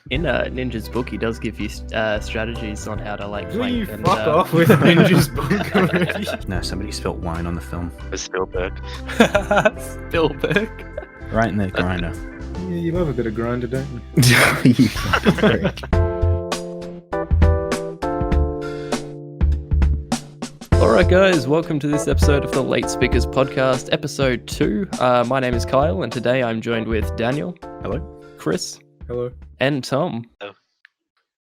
In Ninja's book, he does give you strategies on how to like Will flank. you and, fuck off with Ninja's book already? No, somebody spilt wine on the film. For Spielberg. Spielberg. Right in the grinder. Yeah, you love a bit of grinder, don't you? You fucking prick. Alright guys, welcome to this episode of the Late Speakers Podcast, episode 2. My name is Kyle, and today I'm joined with Daniel. Hello. Chris. Hello. And Tom. Hello.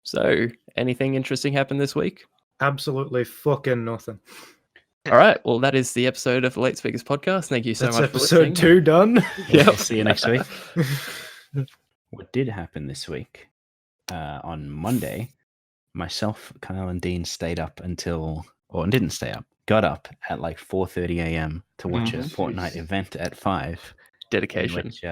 So, anything interesting happened this week? Absolutely fucking nothing. Alright, well that is the episode of the Late Speakers Podcast. Thank you so That's much for episode listening. 2 done. Yep. We'll see you next week. What did happen this week? On Monday, myself, Kyle, and Dean stayed up until, or didn't stay up, got up at like 4:30 a.m. to watch a Fortnite event at 5. Dedication. Which,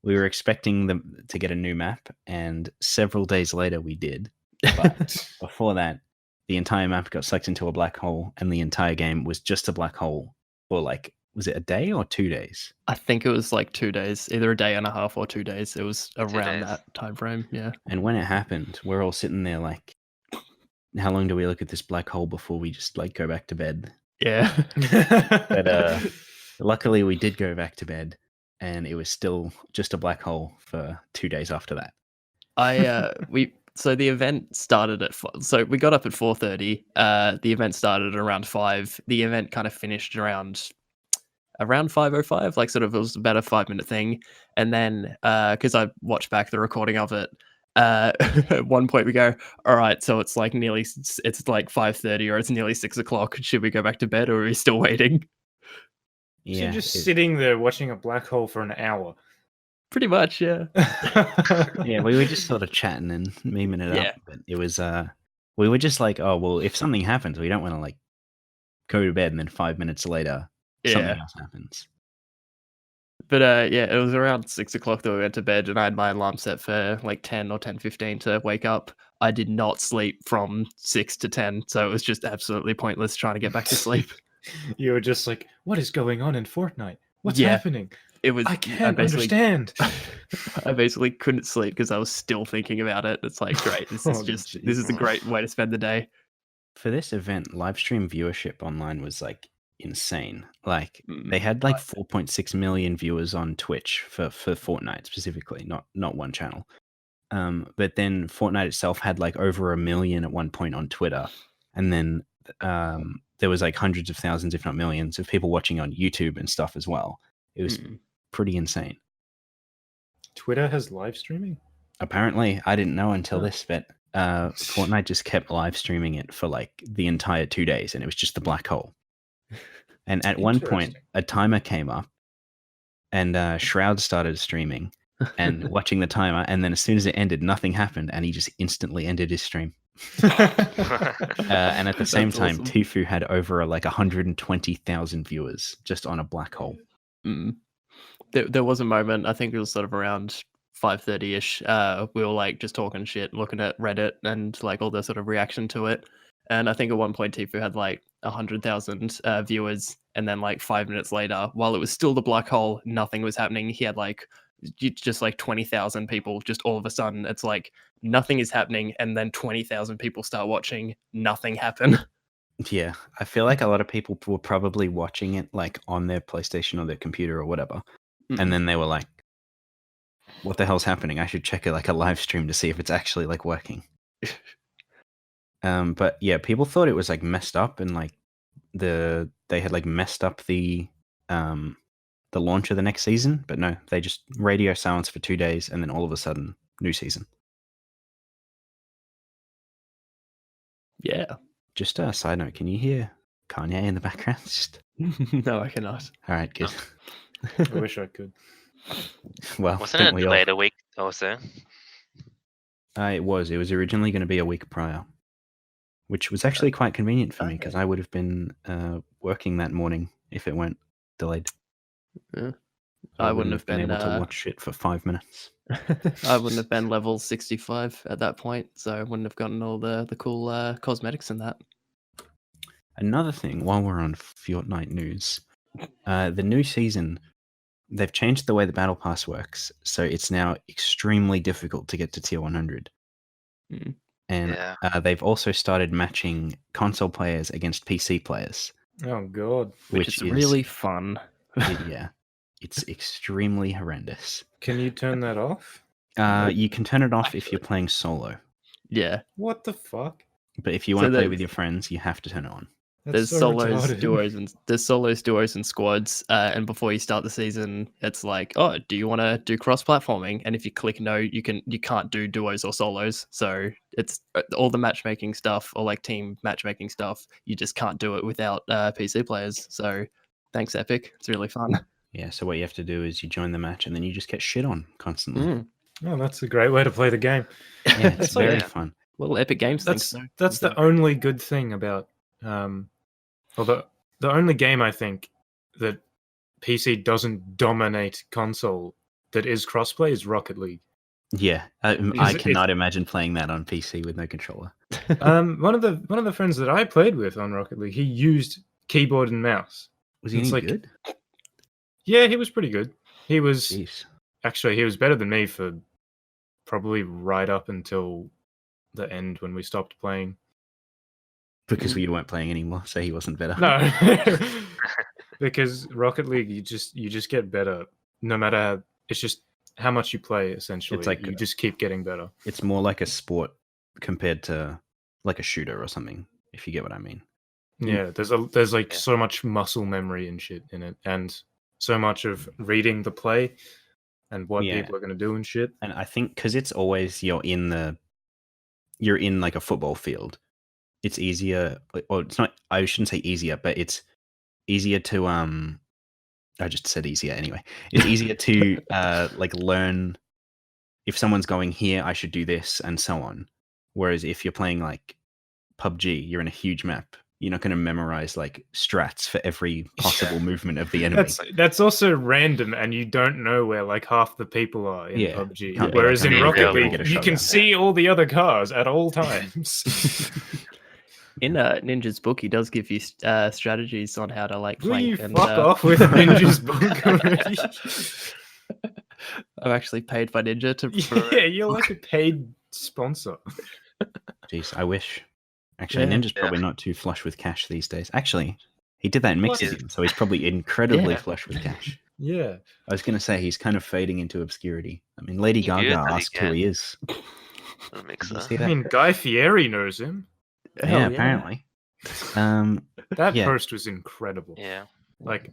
we were expecting them to get a new map, and several days later we did. But before that, the entire map got sucked into a black hole, and the entire game was just a black hole for like, was it a day or 2 days? I think it was like 2 days, either a day and a half or 2 days. It was around days. that time frame, yeah. And when it happened, we're all sitting there like, how long do we look at this black hole before we just like go back to bed? Yeah. But luckily we did go back to bed, and it was still just a black hole for 2 days after that. So the event started at so we got up at 4:30. The event started at around 5. The event kind of finished around 5:05, like sort of it was about a 5-minute thing. And then because I watched back the recording of it, at one point we go, all right, so it's like 5:30 or it's nearly 6 o'clock. Should we go back to bed or are we still waiting? So you're just sitting there watching a black hole for an hour. Pretty much, yeah. Yeah, we were just sort of chatting and memeing it Yeah. up. But it was, we were just like, oh, well, if something happens, we don't want to like go to bed and then 5 minutes later, something Yeah. else happens. But yeah, it was around 6 o'clock that we went to bed, and I had my alarm set for like 10 or 10:15 to wake up. I did not sleep from 6 to 10, so it was just absolutely pointless trying to get back to sleep. You were just like, what is going on in Fortnite? What's Yeah. happening? It was. I can't understand. I basically couldn't sleep because I was still thinking about it. It's like, great, this is Oh, this jeez. is a great way to spend the day. For this event, live stream viewership online was like insane. Like Mm. they had like 4.6 million viewers on Twitch for Fortnite specifically, not one channel. But then Fortnite itself had like over 1 million at one point on Twitter, and then there was like hundreds of thousands, if not millions, of people watching on YouTube and stuff as well. It was pretty insane. Twitter has live streaming? Apparently, I didn't know until Huh. this, but Fortnite just kept live streaming it for like the entire 2 days, and it was just a black hole. And at one point, Interesting. a timer came up, and Shroud started streaming and watching the timer, and then as soon as it ended, nothing happened, and he just instantly ended his stream. And at the same That's time, awesome. Tfue had over like 120,000 viewers just on a black hole. Mm. There was a moment, I think it was sort of around 5:30ish. We were like just talking shit, looking at Reddit and like all the sort of reaction to it. And I think at one point Tfue had like 100,000 viewers, and then like 5 minutes later, while it was still the black hole, nothing was happening. He had like just like 20,000 people. Just all of a sudden, it's like nothing is happening, and then 20,000 people start watching. Nothing happen. Yeah, I feel like a lot of people were probably watching it like on their PlayStation or their computer or whatever, and then they were like, "What the hell's happening? I should check it like a live stream to see if it's actually like working." But yeah, people thought it was like messed up, and like they had like messed up the launch of the next season. But no, they just radio silence for 2 days, and then all of a sudden, new season. Yeah. Just a side note, can you hear Kanye in the background? Just No, I cannot. all right, good. I wish I could. Well, Wasn't don't it we all? delayed a week also? It was. It was originally going to be a week prior, which was actually quite convenient for me because I would have been working that morning if it weren't delayed. Yeah. So I wouldn't have been able to watch it for 5 minutes. I wouldn't have been level 65 at that point, so I wouldn't have gotten all the cool cosmetics in that. Another thing, while we're on Fortnite news, the new season they've changed the way the battle pass works, so it's now extremely difficult to get to tier 100. Mm. And they've also started matching console players against PC players. Oh god, which is really fun. Yeah, it's extremely horrendous. Can you turn that off? You can turn it off if you're playing solo. Yeah. What the fuck? But if you want to play with your friends, you have to turn it on. That's There's so solos, retarded. there's solos, duos, and squads. And before you start the season, it's like, oh, do you want to do cross-platforming? And if you click no, you can't do duos or solos. So it's all the matchmaking stuff or like team matchmaking stuff. You just can't do it without PC players. So thanks, Epic. It's really fun. Yeah. So what you have to do is you join the match and then you just get shit on constantly. Mm. Oh, that's a great way to play the game. Yeah, it's very fun. Little Epic Games That's thing. that's the only good thing about or the only game I think that PC doesn't dominate console that is crossplay is Rocket League. Yeah, I Because cannot imagine playing that on PC with no controller. One of the friends that I played with on Rocket League, he used keyboard and mouse. Was he any good? Yeah, he was pretty good. He was Jeez. actually he was better than me for probably right up until the end when we stopped playing. Because we weren't playing anymore, so he wasn't better. No, because Rocket League, you just get better no matter. It's just how much you play. Essentially, It's like you just keep getting better. It's more like a sport compared to like a shooter or something. If you get what I mean. Yeah, there's like so much muscle memory and shit in it, and so much of reading the play and what people are going to do and shit. And I think because it's always you're in like a football field. It's easier, or it's not. I shouldn't say easier, but it's easier to I just said easier anyway. It's easier to like learn if someone's going here, I should do this, and so on. Whereas if you're playing like PUBG, you're in a huge map. You're not going to memorize like strats for every possible movement of the enemy. That's also random, and you don't know where like half the people are in PUBG. Can't be Whereas like, in I'm Rocket really League, get a you can shotgun. see all the other cars at all times. In Ninja's book, he does give you strategies on how to like Will flank. you and, fuck off with Ninja's book already? I'm actually paid by Ninja to. Yeah, you're like a paid sponsor. Jeez, I wish. Actually, Ninja's probably not too flush with cash these days. Actually, he did that in mixes, so he's probably incredibly flush with cash. Yeah. I was going to say he's kind of fading into obscurity. I mean, Lady Gaga asked who he is. I mean, Guy Fieri knows him. Yeah, apparently. That post was incredible. Yeah. Like,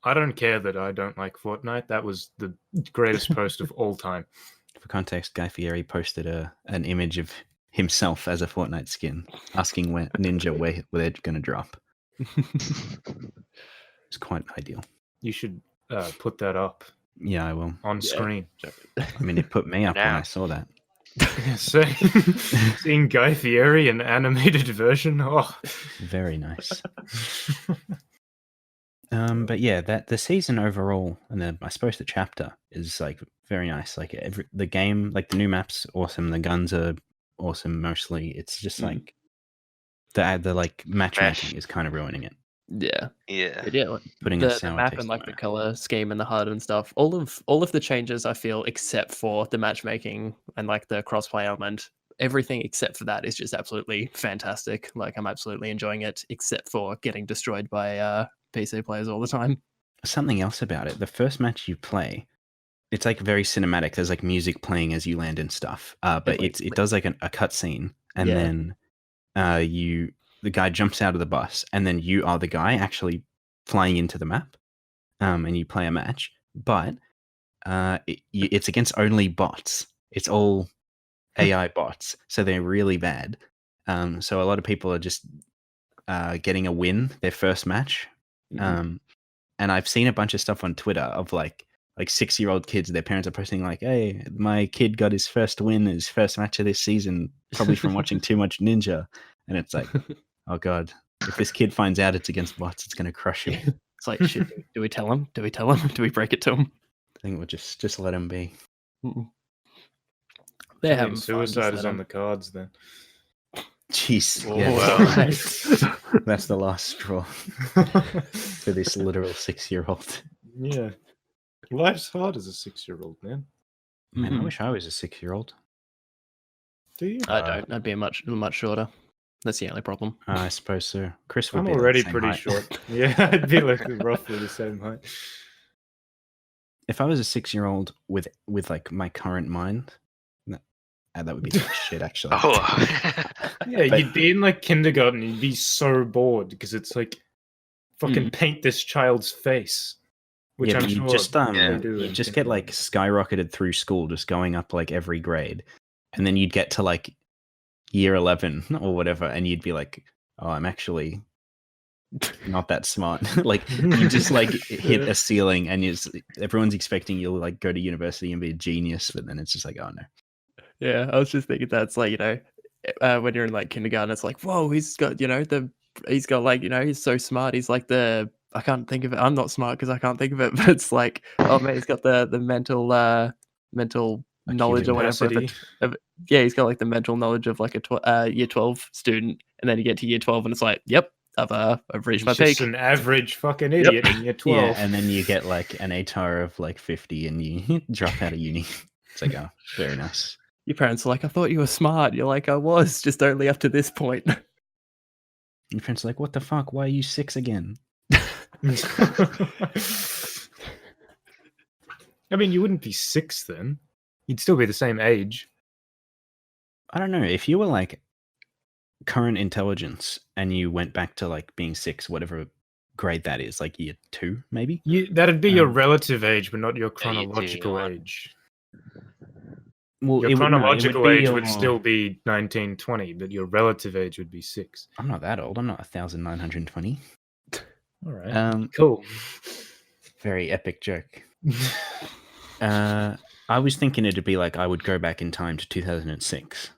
I don't care that I don't like Fortnite. That was the greatest post of all time. For context, Guy Fieri posted an image of himself as a Fortnite skin, asking where they're going to drop. It's quite ideal. You should put that up. Yeah, I will. On screen. I mean, it put me up when I saw that. So, seeing Guy Fieri in animated version, very nice. But yeah, the season overall, and I suppose the chapter is like very nice. Like the game, like the new maps, awesome. The guns are awesome. Mostly, it's just like the like matchmaking is kind of ruining it. Yeah. Yeah. Putting the map and like the color scheme and the HUD and stuff. All of the changes I feel, except for the matchmaking and like the crossplay element, everything except for that is just absolutely fantastic. Like I'm absolutely enjoying it, except for getting destroyed by PC players all the time. Something else about it: the first match you play, it's like very cinematic. There's like music playing as you land and stuff. But it does like a cutscene, and then the guy jumps out of the bus, and then you are the guy actually flying into the map, and you play a match. But it's against only bots. It's all AI bots, so they're really bad. So a lot of people are just getting a win their first match. And I've seen a bunch of stuff on Twitter of like 6-year-old kids. Their parents are posting like, "Hey, my kid got his first win, his first match of this season, probably from watching too much Ninja." And it's like, oh god, if this kid finds out it's against bots, it's going to crush him. It's like, shit, do we tell him? Do we tell him? Do we break it to him? I think we'll just let him be. They're having suicide is on the cards then. Jeez. Oh, yeah. Wow. That's the last straw for this literal 6-year-old. Yeah. Life's hard as a 6-year-old, man. Man, I Mhm. wish I was a 6-year-old. Do you? I don't. I'd be much shorter. That's the only problem. I suppose so. Chris would I'm be like the already same pretty height. short. Yeah, I'd be like roughly the same height. If I was a 6-year-old with like my current mind, that would be some shit actually. Oh. Yeah, But- you'd be in like kindergarten. You'd be so bored because it's like fucking paint this child's face, which yeah, I'm but you sure just they do. you in just get like kindergarten. skyrocketed through school, just going up like every grade, and then you'd get to like year 11 or whatever, and you'd be like, oh, I'm actually not that smart. Like you just like hit a ceiling, and everyone's expecting you'll like go to university and be a genius, but then it's just like, oh no. Yeah, I was just thinking that's like, when you're in like kindergarten, it's like, whoa, he's got, he's got like, he's so smart. He's like I can't think of it. I'm not smart because I can't think of it, but it's like, oh man, he's got the mental knowledge or whatever. Capacity. Yeah, he's got like the mental knowledge of like a year 12 student, and then you get to year 12 and it's like, yep, I've reached my He's just peak. an average fucking idiot in year 12. Yeah, and then you get like an ATAR of like 50 and you drop out of uni. It's like, oh, very nice. Your parents are like, I thought you were smart. You're like, I was, just only up to this point. Your parents are like, what the fuck? Why are you 6 again? I mean, you wouldn't be 6 then. You'd still be the same age. I don't know. If you were like current intelligence and you went back to like being 6, whatever grade that is, like year 2, maybe? That'd be your Um, relative age, but not your Yeah, year 2, chronological year 1. age. Well, Your it would- no, it chronological would be age would your- still be 1920, but your relative age would be 6. I'm not that old. I'm not 1,920. All right. Cool. Cool. Very epic joke. I was thinking it'd be like I would go back in time to 2006,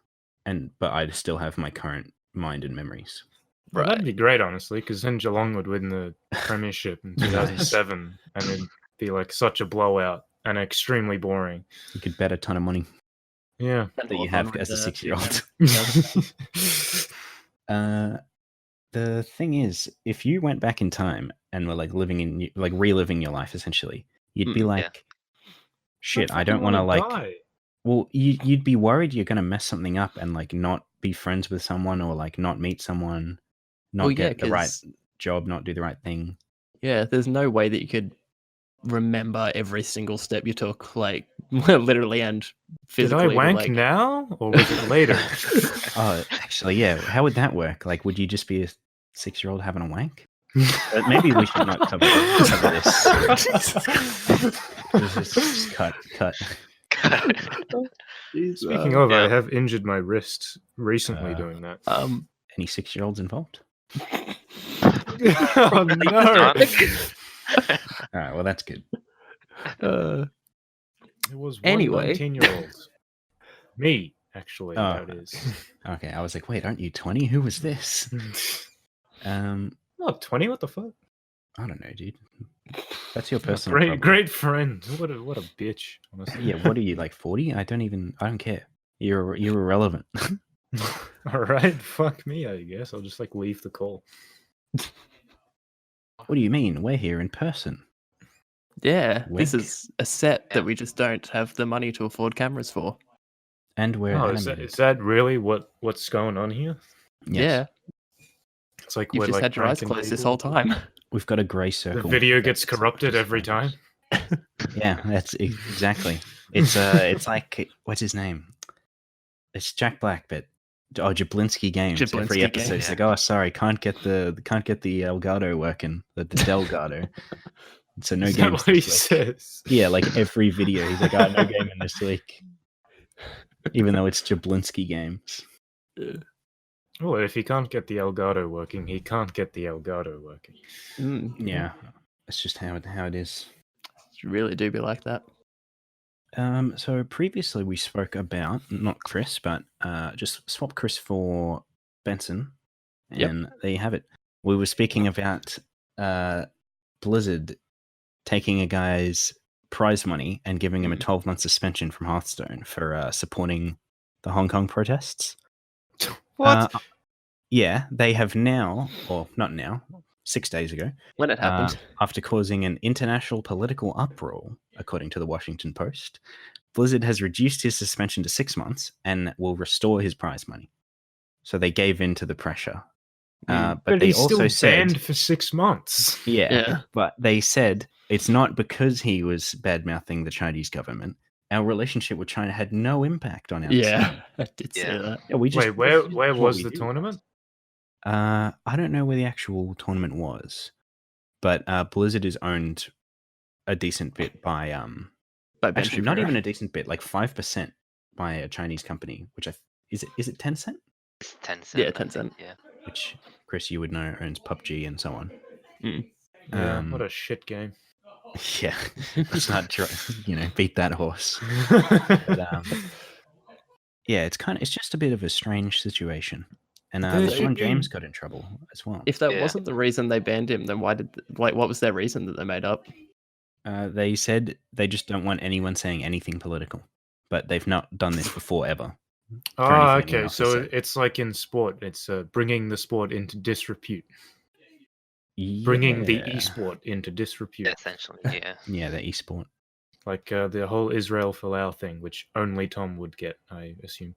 but I'd still have my current mind and memories. Well, Right. that'd be great, honestly, because then Geelong would win the premiership in 2007, and it'd be like such a blowout and extremely boring. You could bet a ton of money Yeah. that you have as a 6-year-old. Yeah. The thing is, if you went back in time and were like reliving your life, essentially, you'd be Mm, like, shit, I don't want to wanna like. die. Well, you'd be worried you're gonna mess something up and like not be friends with someone or like not meet someone, not Well, yeah, get the right 'cause- job, not do the right thing. Yeah, there's no way that you could remember every single step you took, like literally and Did physically. I but, wank like, now, or was it later? Oh, actually, yeah. How would that work? Like, would you just be a 6-year-old having a wank? Maybe we should not cover this. Just cut. Speaking of, Yeah. I have injured my wrist recently Uh, doing that. Any 6-year-olds involved? Oh no! Not. All right. Well, that's good. It was Anyway. 19-year-olds. Me, actually. Oh. That is. Okay. I was like, wait, aren't you 20? Who was this? Not 20. What the fuck? I don't know, dude. That's your Oh, personal great, problem. great friend. What a bitch. Honestly. Yeah. What are you like? 40? I don't care. You're irrelevant. All right. Fuck me. I guess I'll just like leave the call. What do you mean? We're here in person. Yeah, this Wink. is a set Yeah. that we just don't have the money to afford cameras for. And we're Oh, animated. is that really what's going on here? Yes. Yeah, It's like you've we're just like had your eyes pranking closed this people. whole time. We've got a grey The circle. video gets that's corrupted just every time. focused. Yeah, that's exactly. It's like what's his name? It's Jack Black, but Jablinski Games. Every Jablinski episode, Games, it's like, oh, sorry, can't get the Elgato working, the Delgado. So no Is that games what he this week. says? Yeah, like every video, he's like, oh, no game in this week, even though it's Jablinski Games. Well, if he can't get the Elgato working, he can't get the Elgato working. Yeah, it's just how it is. You really do be like that. So previously we spoke about not Chris, but just swap Chris for Benson, Yep. and there you have it. We were speaking about Blizzard taking a guy's prize money and giving him a 12-month suspension from Hearthstone for supporting the Hong Kong protests. What? Yeah, they have now, or not now, 6 days ago, When it happened. after causing an international political uproar according to the Washington Post. Blizzard has reduced his suspension to 6 months and will restore his prize money. So they gave in to the pressure. But they he's also still banned said, for 6 months. yeah, but they said it's not because he was bad-mouthing the Chinese government. Our relationship with China had no impact on our Yeah, I did see that. Yeah, we just Wait, where what was we the do. tournament? I don't know where the actual tournament was, but Blizzard is owned a decent bit by actually not even a decent bit, like 5% by a Chinese company, which is it Tencent? It's Tencent. Yeah, I think, Tencent. Yeah. Which Chris, you would know, owns PUBG and so on. Yeah, what a shit game. Yeah, let's not beat that horse. But, yeah, it's just a bit of a strange situation, and LeBron James got in trouble as well. If that wasn't the reason they banned him, then what was their reason that they made up? They said they just don't want anyone saying anything political, but they've not done this before ever. Okay, so it's like in sport, it's bringing the sport into disrepute. Bringing the esport into disrepute. Yeah, essentially, yeah. Yeah, the esport. Like the whole Israel Folau thing, which only Tom would get, I assume.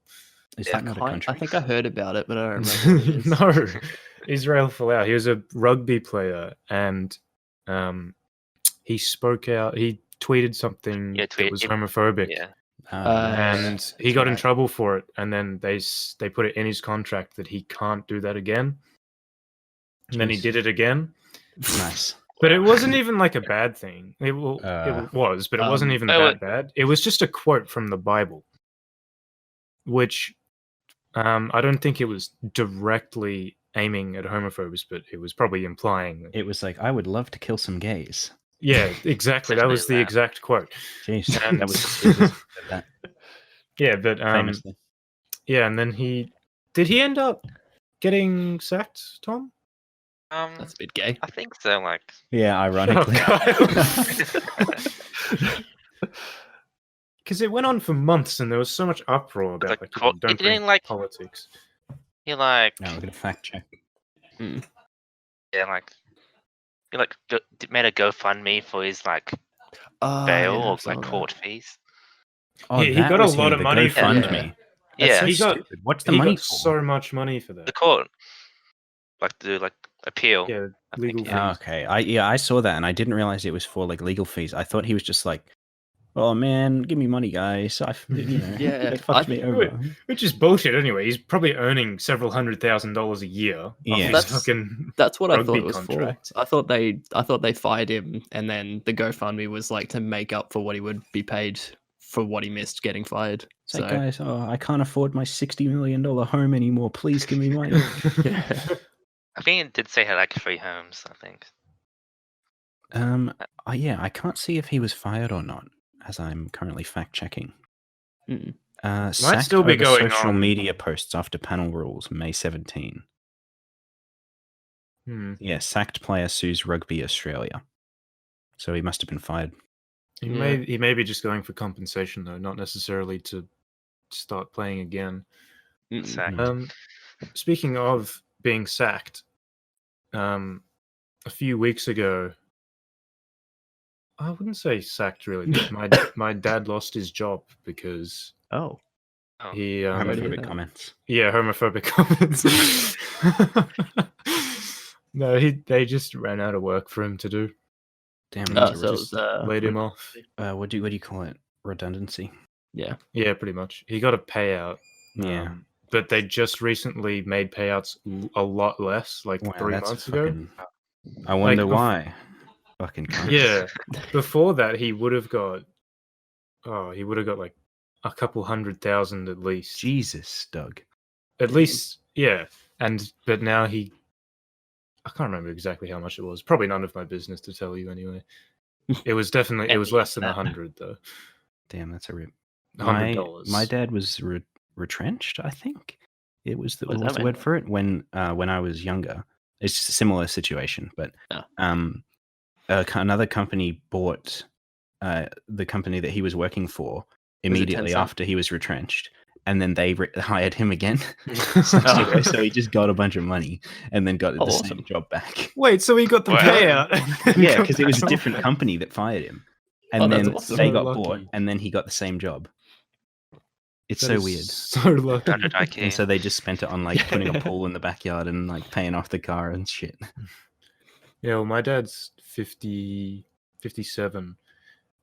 Is that not a country? I think I heard about it, but I don't remember. No, Israel Folau. He was a rugby player, and he spoke out. He tweeted something that was homophobic. Yeah. And he got in trouble for it, and then they put it in his contract that he can't do that again. And then he did it again. Nice. But it wasn't even like a bad thing. It was, but it wasn't even that bad. It was just a quote from the Bible, which I don't think it was directly aiming at homophobes, but it was probably implying. It was like, I would love to kill some gays. Yeah, exactly. That was the exact quote. Jeez, and that was that. Yeah, but Famously. Yeah, and then did he end up getting sacked, Tom? That's a bit gay. I think so. Like, yeah, ironically, because it went on for months, and there was so much uproar about don't bring politics. He like. No, we're gonna fact check. Yeah, like. He like made a GoFundMe for his like bail or like court fees. Oh, he got a lot of money for GoFundMe. Yeah, so he got. Stupid. What's the money for? So much money for that. The court, like to do like appeal. Yeah, legal fees. Okay, I saw that, and I didn't realize it was for like legal fees. I thought he was just like, "Oh man, give me money, guys." They fucked me over. Which is bullshit anyway. He's probably earning several $100,000 a year. Yeah, that's what I thought it was contract. For. I thought they fired him, and then the GoFundMe was like to make up for what he would be paid for what he missed getting fired. It's like, guys, I can't afford my $60 million home anymore. Please give me money. I think it did say he had like 3 homes. I think. Yeah, I can't see if he was fired or not, as I'm currently fact checking. Might Sacked still be over going social on. media posts after panel rules, May 17. Yeah, sacked player sues Rugby Australia. So he must have been fired. He may be just going for compensation though, not necessarily to start playing again. Speaking of being sacked, a few weeks ago, I wouldn't say sacked really, but my dad lost his job because he homophobic comments. Yeah, homophobic comments. No, they just ran out of work for him to do. Damn, just laid him off. What do you call it? Redundancy. Yeah, pretty much. He got a payout. Yeah, but they just recently made payouts a lot less, like 3 months ago. I wonder why. Fucking yeah. Before that, he would have got. He would have got like a couple 100,000 at least. Jesus, Doug. At least, yeah. But now I can't remember exactly how much it was. Probably none of my business to tell you anyway. It was definitely. It was less than 100 though. Damn, that's a rip. $100. My dad was retrenched. I think it was the word for it when I was younger. It's a similar situation, but another company bought the company that he was working for immediately after he was retrenched, and then they hired him again. So he just got a bunch of money and then got the same job back. Wait, so he got the payout? Yeah, because it was a different company that fired him. and that's then awesome. they So got lucky. bought, and then he got the same job. It's That so is weird. So lucky. 100 IQ. And so they just spent it on like putting a pool in the backyard and like paying off the car and shit. Yeah, well, my dad's 50, 57,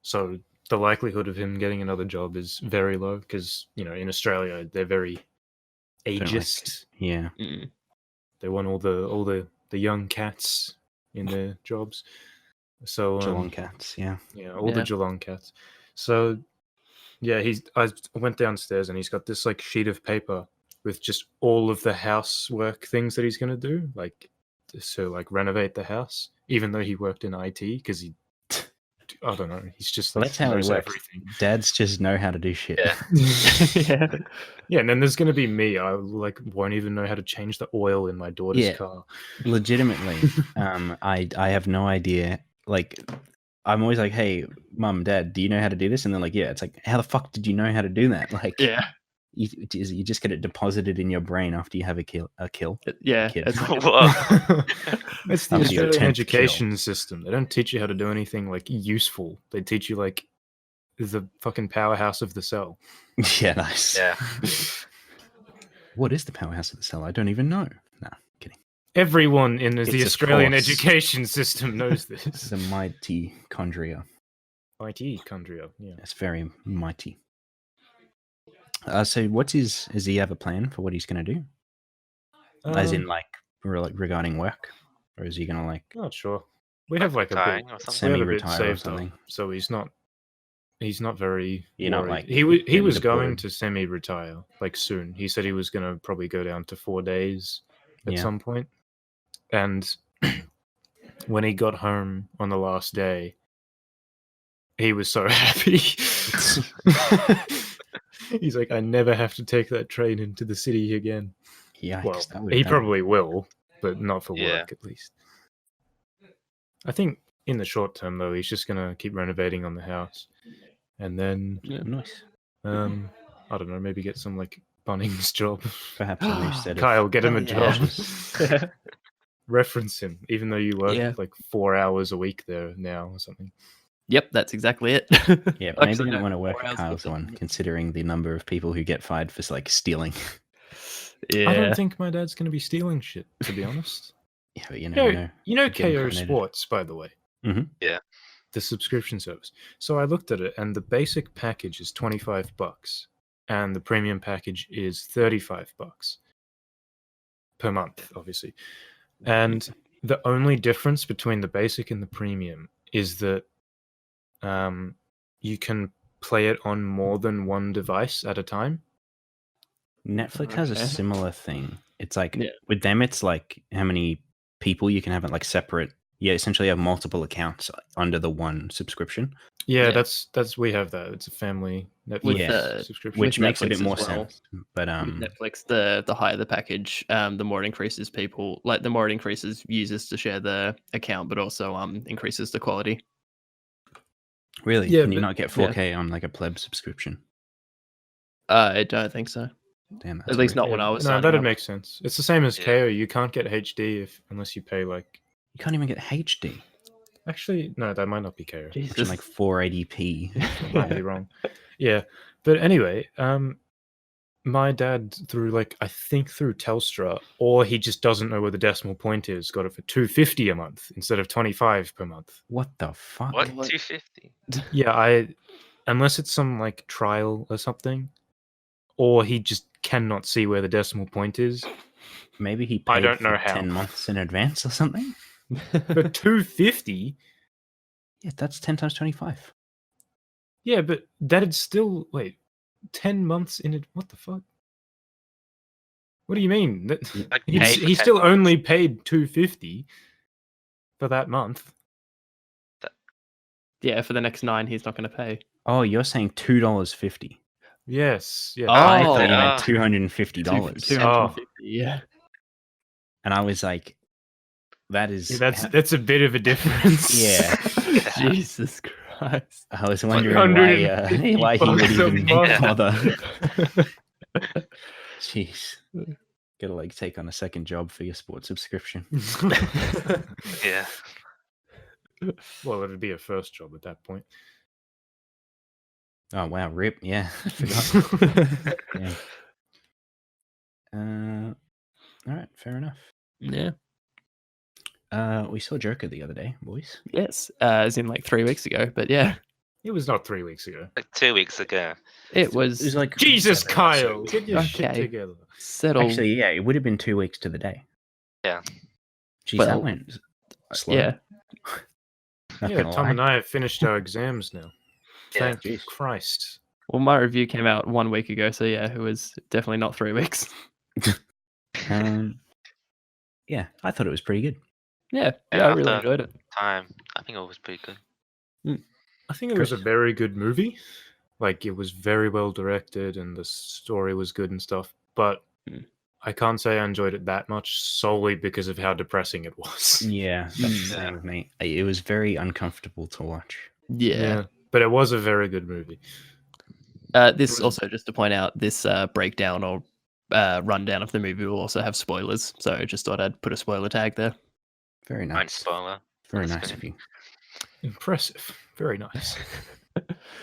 so the likelihood of him getting another job is very low because, you know, in Australia they're very Don't like- ageist. Yeah. Mm. They want all the young cats in their jobs. So Geelong Cats, yeah. yeah, all the Yeah. Geelong cats. So yeah, I went downstairs and he's got this like sheet of paper with just all of the housework things that he's gonna do, like like renovate the house. Even though he worked in IT, because I don't know, he's just Well, like that's how it knows works. everything. Dads just know how to do shit. Yeah. Yeah. Yeah, and then there's gonna be me. I like won't even know how to change the oil in my daughter's Yeah. car. Legitimately, I have no idea. Like, I'm always like, "Hey, mum, dad, do you know how to do this?" And they're like, "Yeah." It's like, how the fuck did you know how to do that? Like, Yeah. you just get it deposited in your brain after you have a kill. Yeah. Kid. It's like Whoa. It's the After your Australian 10th education system. They don't teach you how to do anything like useful. They teach you like the fucking powerhouse of the cell. Yeah, nice. Yeah. What is the powerhouse of the cell? I don't even know. No, kidding. Everyone in the It's a Australian course. education system knows this. The mitochondria. Mitochondria, yeah. It's very mighty. So, does he have a plan for what he's going to do? As in, like regarding work, or is he going to like not sure. We have like a Retiring bit, or something? we have a bit semi-retire or saved up, something? so he's not very. You're not, worried. like, he was getting going deployed? to semi-retire like soon. He said he was going to probably go down to 4 days at Yeah. some point. And when he got home on the last day, he was so happy. He's like, I never have to take that train into the city again. Yeah, Well, he probably will, but not for Yeah. work at least. I think in the short term though, he's just gonna keep renovating on the house, and then nice. I don't know, maybe get some like Bunnings job. Perhaps a new set of Kyle, get him a Hell job. yeah. Reference him, even though you work Yeah. like 4 hours a week there now or something. Yep, that's exactly it. Yeah, but maybe Actually, you don't no, want to work 4 at hours Kyle's with one, them. considering the number of people who get fired for like stealing. Yeah. I don't think my dad's gonna be stealing shit, to be honest. Yeah, but you never know. You know Get KO incriminated. Sports, by the way. Mhm. Yeah. The subscription service. So I looked at it, and the basic package is $25, and the premium package is $35 per month, obviously. And the only difference between the basic and the premium is that you can play it on more than one device at a time. Netflix has a Okay. similar thing. It's like Yeah. with them, it's like how many people you can have it like separate. Yeah, essentially have multiple accounts under the one subscription, Yeah, Yeah. that's we have that. It's a family Netflix With Yeah. subscription. which with makes a Netflix bit as more well. sense. But With Netflix, the higher the package, the more it increases people. Like the more it increases users to share the account, but also increases the quality. really, Yeah, can you but- not get 4K on like a pleb subscription? I don't think so. Damn, that's At least weird. not when I was. No, signing that'd up. make sense. It's the same as Yeah. KO. You can't get HD unless you pay like. You can't even get HD, Actually, no, that might not be KO. which is Jesus. like 480p. I might be wrong. Yeah, but anyway, my dad I think through Telstra, or he just doesn't know where the decimal point is. Got it for $250 a month instead of $25 per month. What the fuck? What? What? 250? Yeah, unless it's some like trial or something, or he just cannot see where the decimal point is. Maybe he I paid don't for know how. 10 months in advance or something. For $250, Yeah, that's 10 times 25. yeah, but that'd still 10 months in it. What the fuck? What do you mean? Like, He paid for he 10 still months. only paid $250 for that month. Yeah, for the next 9, he's not going to pay. Oh, you're saying $2.50. Yes. Yeah. I Oh, thought you meant yeah. $250. 250. Yeah. And I was like, that is. That's a bit of a difference. Yeah. Jesus Christ. I was wondering why he would $150 a even month. bother. Jeez. Gotta like take on a second job for your sports subscription. Yeah. Well, it'd be a first job at that point. Oh wow, rip. Yeah, I forgot. Yeah. All right, fair enough. Yeah. We saw Joker the other day, boys. Yes. As in like 3 weeks ago, but yeah, It was not 3 weeks ago. Like 2 weeks ago. it was. It was like Jesus, 7 or Kyle, so. get your shit Okay. together. Settle. Actually, yeah, it would have been 2 weeks to the day. Yeah. Jeez, Well, that went slow. yeah. Not Yeah, gonna Tom lie. and I have finished our exams now. Yeah. Thank Jeez. Christ. Well, my review came out 1 week ago, so yeah, it was definitely not 3 weeks. Yeah, I thought it was pretty good. Yeah, Yeah, I really after- enjoyed it. Time. I think it was pretty good. I think it was a Chris? very good movie. Like, it was very well directed and the story was good and stuff. But Mm. I can't say I enjoyed it that much solely because of how depressing it was. Yeah, that's the same with me. It was very uncomfortable to watch. Yeah. But it was a very good movie. This was- also, just to point out, this breakdown or rundown of the movie will also have spoilers. So just thought I'd put a spoiler tag there. Very Fine nice. spoiler. Very That's nice good. of you. Impressive. Very nice.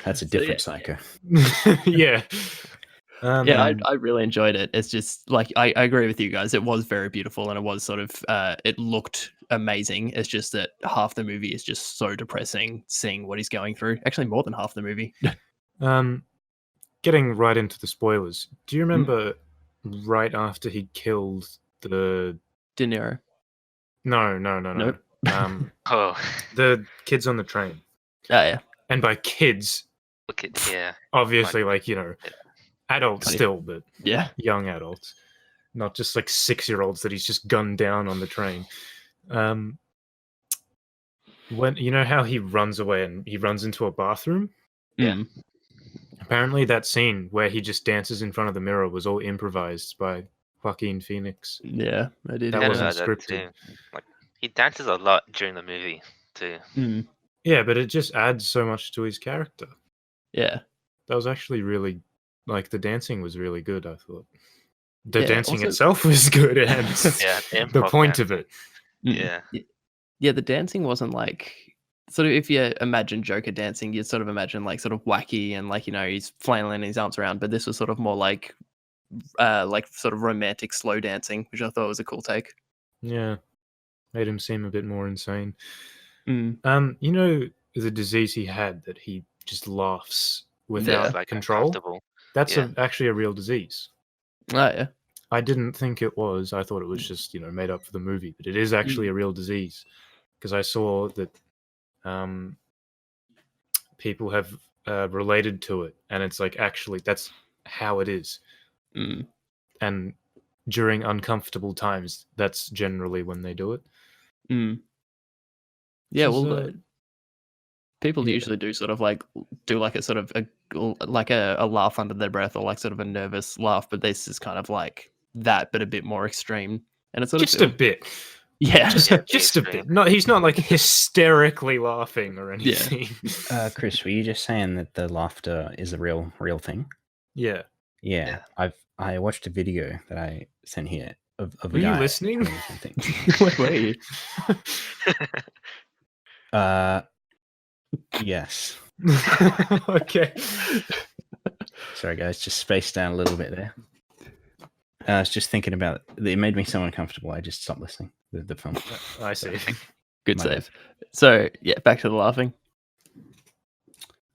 That's a So, different psycho. Yeah. Yeah, I really enjoyed it. It's just like I agree with you guys. It was very beautiful and it was sort of it looked amazing. It's just that half the movie is just so depressing seeing what he's going through. Actually, more than half the movie. Getting right into the spoilers. Do you remember right after he killed the De Niro. No. Nope. Oh, The kids on the train. Oh yeah. And by kids, look at yeah. obviously Like- like, you know, adults 20. still, but Yeah. young adults. Not just like 6-year-olds that he's just gunned down on the train. When you know how he runs away and he runs into a bathroom? Yeah. Mm. Apparently that scene where he just dances in front of the mirror was all improvised by Joaquin Phoenix. Yeah, I did. That hear wasn't that scripted. too. Like he dances a lot during the movie too. Mm. Yeah, but it just adds so much to his character. Yeah. That was actually really like the dancing was really good, I thought. The Yeah, dancing also- itself was good and Yeah, the improv point dance. of it. Yeah. Yeah, the dancing wasn't like sort of if you imagine Joker dancing, you'd sort of imagine like sort of wacky and like, you know, he's flailing his arms around, but this was sort of more like sort of romantic slow dancing, which I thought was a cool take. Yeah. Made him seem a bit more insane. Mm. You know the disease he had that he just laughs without It's, like control? uncomfortable. That's Yeah. actually a real disease. Oh yeah. I didn't think it was. I thought it was just, you know, made up for the movie, but it is actually a real disease because I saw that people have related to it, and it's like actually that's how it is. Mm. And during uncomfortable times, that's generally when they do it. Mm. Yeah, Which is, well, people yeah. usually do sort of like do like a sort of a laugh under their breath or like sort of a nervous laugh, but this is kind of like that, but a bit more extreme. And it's sort Just of a bit. yeah, Just a bit. No, he's not like hysterically laughing or anything. Chris, were you just saying that the laughter is a real thing? Yeah. Yeah, I watched a video that I sent here of a Were you guy listening? doing the same thing. Where were you? Yes. Okay. Sorry, guys, just spaced down a little bit there. I was just thinking about it. It made me so uncomfortable. I just stopped listening. The film. I see. Good My save. So yeah, back to the laughing.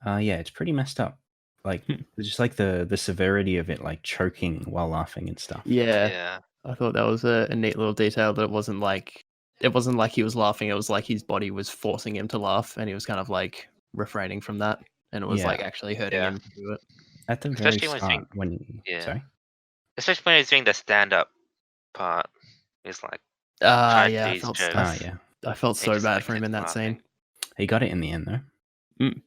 Yeah, it's pretty messed up. Like just like the severity of it, like choking while laughing and stuff. Yeah, Yeah. I thought that was a neat little detail that it wasn't like he was laughing. It was like his body was forcing him to laugh, and he was kind of like refraining from that, and it was Yeah. like actually hurting Yeah. him to do it. At the very Especially when it's start, when Yeah. sorry, Especially when he's doing the stand-up part. It's like trying to Yeah, do I his felt jokes. yeah, I felt He so just, bad like, for him in that kept scene. laughing. he got it in the end though. Mm.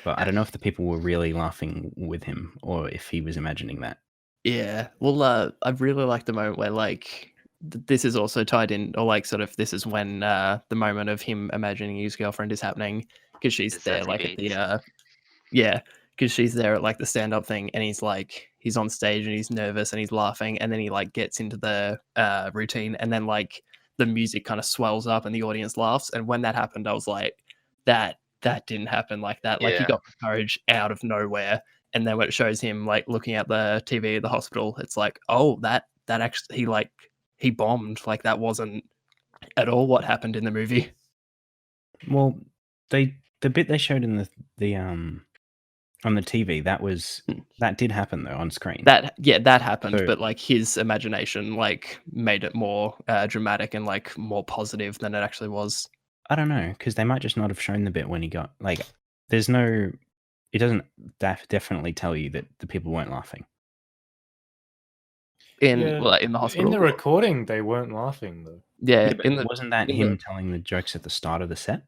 But I don't know if the people were really laughing with him or if he was imagining that. Yeah, well, I really like the moment where like this is also tied in, or like sort of this is when the moment of him imagining his girlfriend is happening because she's Is there that like at he the because she's there at like the stand-up thing, and he's on stage and he's nervous and he's laughing, and then he like gets into the routine, and then like the music kind of swells up and the audience laughs, and when that happened, I was like, that that didn't happen like that. Like he got the courage out of nowhere, and then when it shows him like looking at the TV at the hospital, it's like, oh, that actually he bombed. Like that wasn't at all what happened in the movie. Well, the bit they showed in the on the TV, that did happen though on screen. That happened, but like his imagination like made it more dramatic and like more positive than it actually was. I don't know, because they might just not have shown the bit when he got like. There's no. It doesn't definitely tell you that the people weren't laughing. In the hospital. In the recording, they weren't laughing though. Yeah, wasn't that him telling the jokes at the start of the set?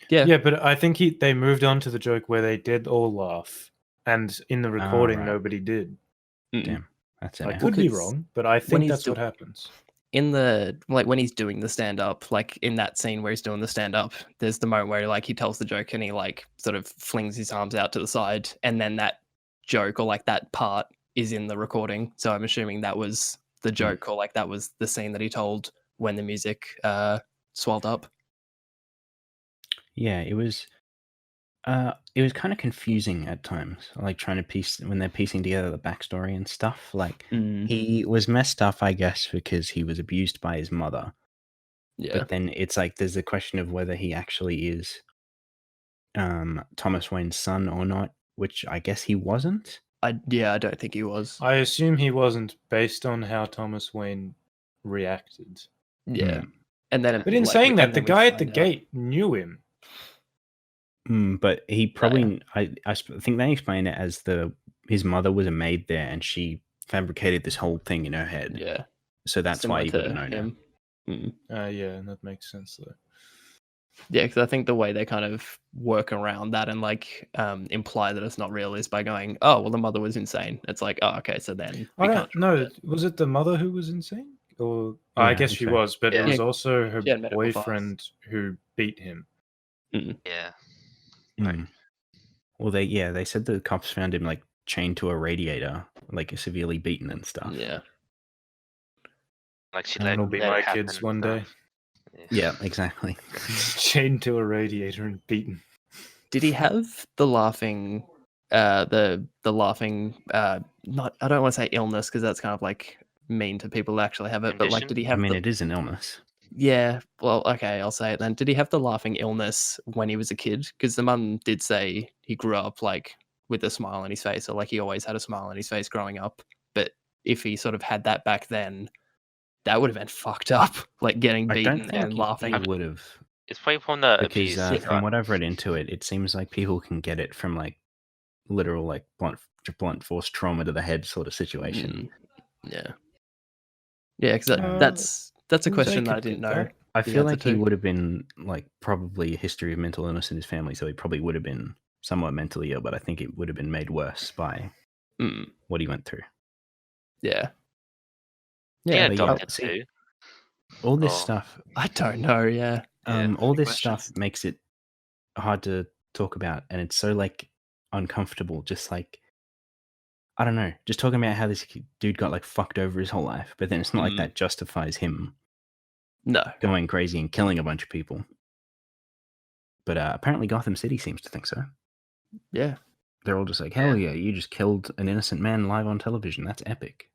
Yeah, but I think they moved on to the joke where they did all laugh, and in the recording, nobody did. Damn, that's it. I could be wrong, but I think that's what happens. In the when he's doing the stand up, like in that scene where he's doing the stand up, there's the moment where like he tells the joke and he like sort of flings his arms out to the side, and then that joke or like that part is in the recording. So I'm assuming that was the joke or like that was the scene that he told when the music swelled up. Yeah, it was kind of confusing at times, like trying to when they're piecing together the backstory and stuff. Like he was messed up, I guess, because he was abused by his mother. Yeah. But then it's like there's the question of whether he actually is Thomas Wayne's son or not, which I guess he wasn't. I don't think he was. I assume he wasn't based on how Thomas Wayne reacted. Yeah. And then but in saying that, the guy at the gate knew him. But he probably, I think they explained it as his mother was a maid there, and she fabricated this whole thing in her head. Yeah, so that's why he would have known him. Yeah, that makes sense though. Yeah, because I think the way they kind of work around that and like imply that it's not real is by going, oh, well, the mother was insane. It's like, oh, okay, so then I don't know. Was it the mother who was insane? Or I guess she was, but it was also her boyfriend who beat him. Yeah. Well, they said the cops found him like chained to a radiator, like severely beaten and stuff. Yeah. Like that'll be my kids one day. Yeah, exactly. Chained to a radiator and beaten. Did he have the laughing the laughing not, I don't want to say illness because that's kind of like mean to people that actually have it, but like did he have it is an illness. Yeah, well, okay, I'll say it then. Did he have the laughing illness when he was a kid? Because the mum did say he grew up like with a smile on his face, or like he always had a smile on his face growing up. But if he sort of had that back then, that would have been fucked up. Like getting beaten and laughing. He would have. It's probably from the abuse. From what I've read into it, it seems like people can get it from like literal like blunt force trauma to the head sort of situation. Yeah, because that's a question that I didn't know. I feel like he would have been like probably a history of mental illness in his family, so he probably would have been somewhat mentally ill, but I think it would have been made worse by what he went through. Yeah. Too. All this stuff. I don't know. Yeah. All this stuff makes it hard to talk about, and it's so like uncomfortable. Just like I don't know, just talking about how this dude got like fucked over his whole life, but then it's not like that justifies him going crazy and killing a bunch of people. But apparently Gotham City seems to think so. Yeah. They're all just like, hell yeah, you just killed an innocent man live on television. That's epic.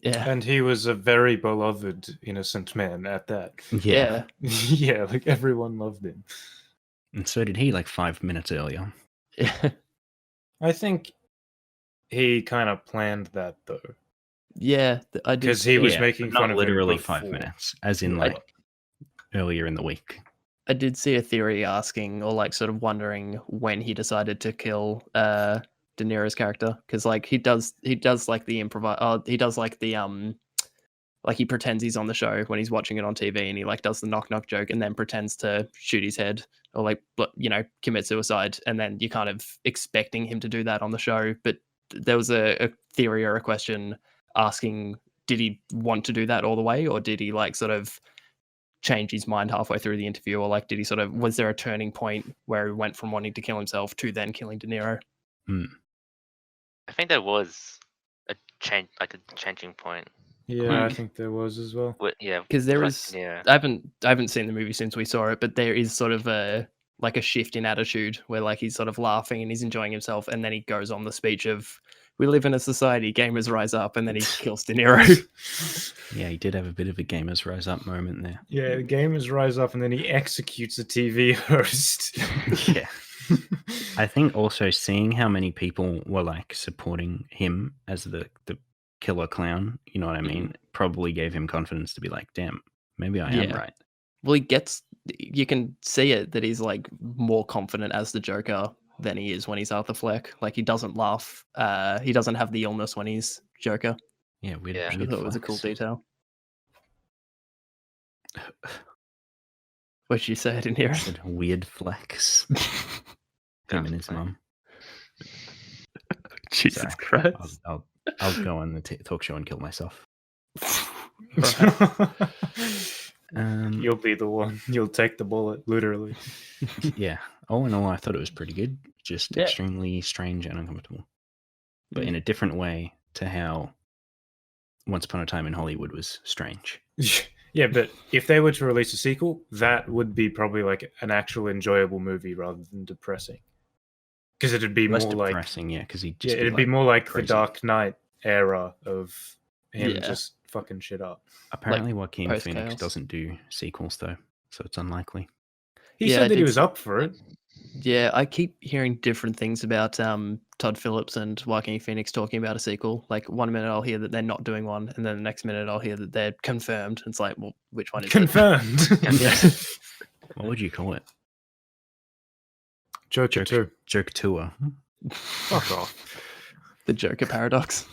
Yeah. And he was a very beloved innocent man at that. Yeah. Yeah, like everyone loved him. And so did he like 5 minutes earlier. I think he kind of planned that though. Yeah, I did. Because he was making fun of literally him 5 minutes, as in like earlier in the week. I did see a theory asking, or like sort of wondering when he decided to kill De Niro's character, because like he does like the he does like the like he pretends he's on the show when he's watching it on TV, and he like does the knock knock joke and then pretends to shoot his head or like commit suicide, and then you're kind of expecting him to do that on the show, but there was a theory or a question asking, did he want to do that all the way, or did he like sort of change his mind halfway through the interview, or like did he sort of, was there a turning point where he went from wanting to kill himself to then killing De Niro? I think there was a changing point. Yeah, I think there was as well. Yeah, because there is. I haven't seen the movie since we saw it, but there is sort of a like a shift in attitude where like he's sort of laughing and he's enjoying himself, and then he goes on the speech of "We live in a society, gamers rise up," and then he kills De Niro. Yeah, he did have a bit of a gamers rise up moment there. Yeah, the gamers rise up and then he executes a TV host. Yeah. I think also seeing how many people were like supporting him as the killer clown, you know what I mean, probably gave him confidence to be like, damn, maybe I am right. Well, you can see it that he's like more confident as the Joker than he is when he's Arthur Fleck. Like he doesn't laugh. He doesn't have the illness when he's Joker. Yeah, weird. I thought it was a cool detail. What'd you say? I didn't hear it. Weird flex. Him and his mum. Jesus Christ. I'll go on the talk show and kill myself. You'll be the one. You'll take the bullet, literally. Yeah. All in all, I thought it was pretty good. Just extremely strange and uncomfortable. But in a different way to how Once Upon a Time in Hollywood was strange. Yeah, but if they were to release a sequel, that would be probably like an actual enjoyable movie rather than depressing. Because it'd be Less more depressing, like... yeah, because he'd just it'd be more like crazy. The Dark Knight era of him just fucking shit up. Apparently Joaquin Phoenix doesn't do sequels, though, so it's unlikely. He said that he was up for it. Yeah, I keep hearing different things about Todd Phillips and Joaquin Phoenix talking about a sequel. Like one minute I'll hear that they're not doing one, and then the next minute I'll hear that they're confirmed. It's like, well, which one is confirmed? What would you call it? Joker 2. Joker Tour. Fuck off. The Joker paradox.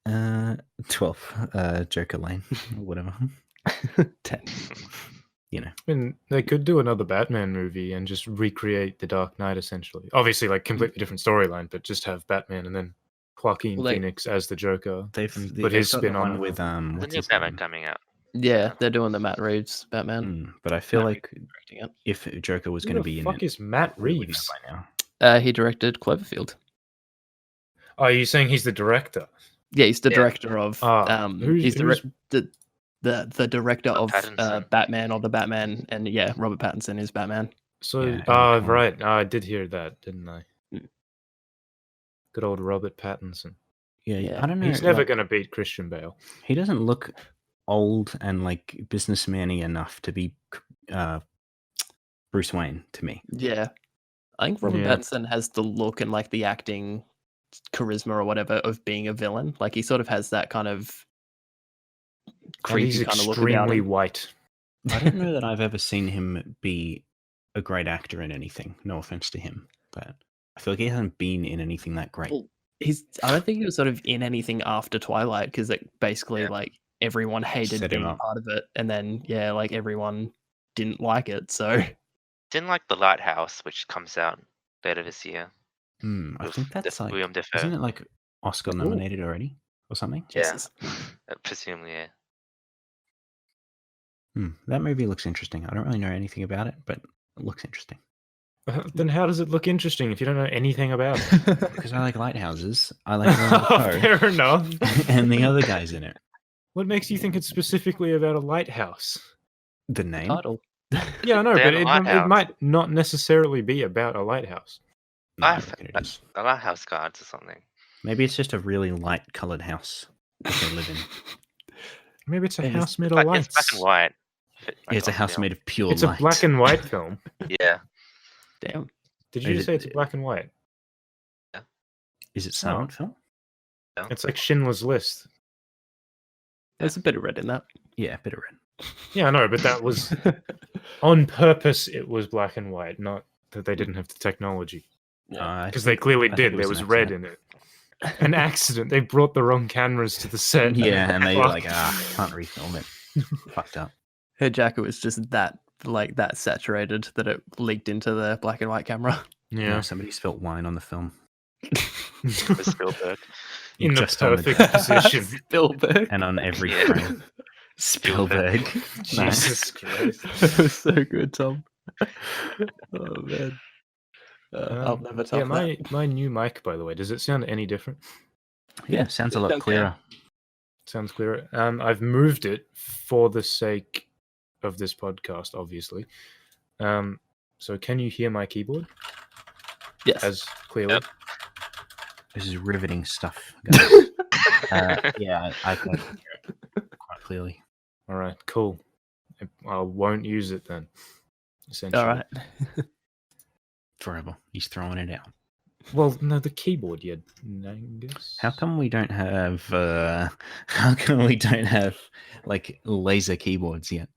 12. Joker Lane. Or whatever. 10. You know. I mean, they could do another Batman movie and just recreate The Dark Knight, essentially. Obviously, like, completely different storyline, but just have Batman and then Joaquin Phoenix as the Joker. But his spin on with the new Batman coming out. Yeah, they're doing the Matt Reeves Batman. But I feel like if Joker was going to be in it... Who the fuck is Matt Reeves? By now. He directed Cloverfield. Oh, are you saying he's the director? Yeah, he's the director of... he's the director of Batman or the Batman, and Robert Pattinson is Batman. So, right. I did hear that, didn't I? Good old Robert Pattinson. Yeah. I don't know. He's never going to beat Christian Bale. He doesn't look old and like businessman-y enough to be Bruce Wayne to me. Yeah. I think Robert Pattinson has the look and like the acting charisma or whatever of being a villain. Like he sort of has that kind of creepy he's kind of look extremely white. I don't know that I've ever seen him be a great actor in anything. No offense to him, but I feel like he hasn't been in anything that great. Well, I don't think he was sort of in anything after Twilight because it basically like everyone hated being part of it, and then like everyone didn't like it. So didn't like The Lighthouse, which comes out later this year. I think that's like William Dafoe. Isn't it like Oscar nominated already or something? Yeah, presumably. Yeah. That movie looks interesting. I don't really know anything about it, but it looks interesting. Then how does it look interesting if you don't know anything about it? Because I like lighthouses. I like Dafoe. Fair enough. And the other guys in it. What makes you think it's specifically about a lighthouse? The name? Title. Yeah, I know, but it might not necessarily be about a lighthouse. No, a lighthouse guards or something. Maybe it's just a really light-coloured house that they live in. Maybe it's a house made of lights. It's black and white. It's a house made of pure light. It's a black and white film. Yeah. Damn. Did you say it's black and white? Yeah. Is it silent film? No. It's like Schindler's List. There's a bit of red in that. Yeah, a bit of red. Yeah, I know, but that was on purpose. It was black and white, not that they didn't have the technology. Because they clearly did. There was red in it. An accident. They brought the wrong cameras to the set. Yeah, and they were like, can't refilm it. Fucked up. Her jacket was just that saturated that it leaked into the black and white camera. Yeah, somebody spilt wine on the film. Spielberg. In the perfect position. Spielberg. And on every frame. Spielberg. Jesus Christ. That was so good, Tom. Oh, man. I'll never tell my new mic, by the way, does it sound any different? Yeah, sounds a lot clearer. Sounds clearer. I've moved it for the sake of this podcast, obviously. So can you hear my keyboard Yes. as clearly? Yep. This is riveting stuff, guys. Yeah, I can hear it quite clearly. All right, cool. I won't use it then. Essentially. All right. Forever. He's throwing it out. Well, no, the keyboard, you nangus. How come we don't have like laser keyboards yet?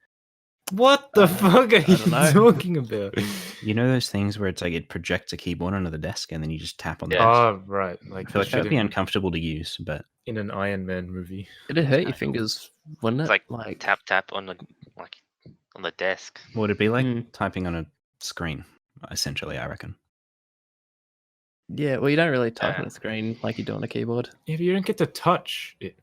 What the fuck are you don't know. talking about? You know those things where it's like it projects a keyboard onto the desk and then you just tap on the Yeah. desk? Oh, right. I Like feel like that would be in, uncomfortable to use, but in an Iron Man movie. It'd hurt your fingers, wouldn't it? It's like tap on the desk. would it be like Mm. typing on a screen, essentially, I reckon. Yeah, well, you don't really type on a screen like you do on a keyboard. Yeah, but you don't get to touch it.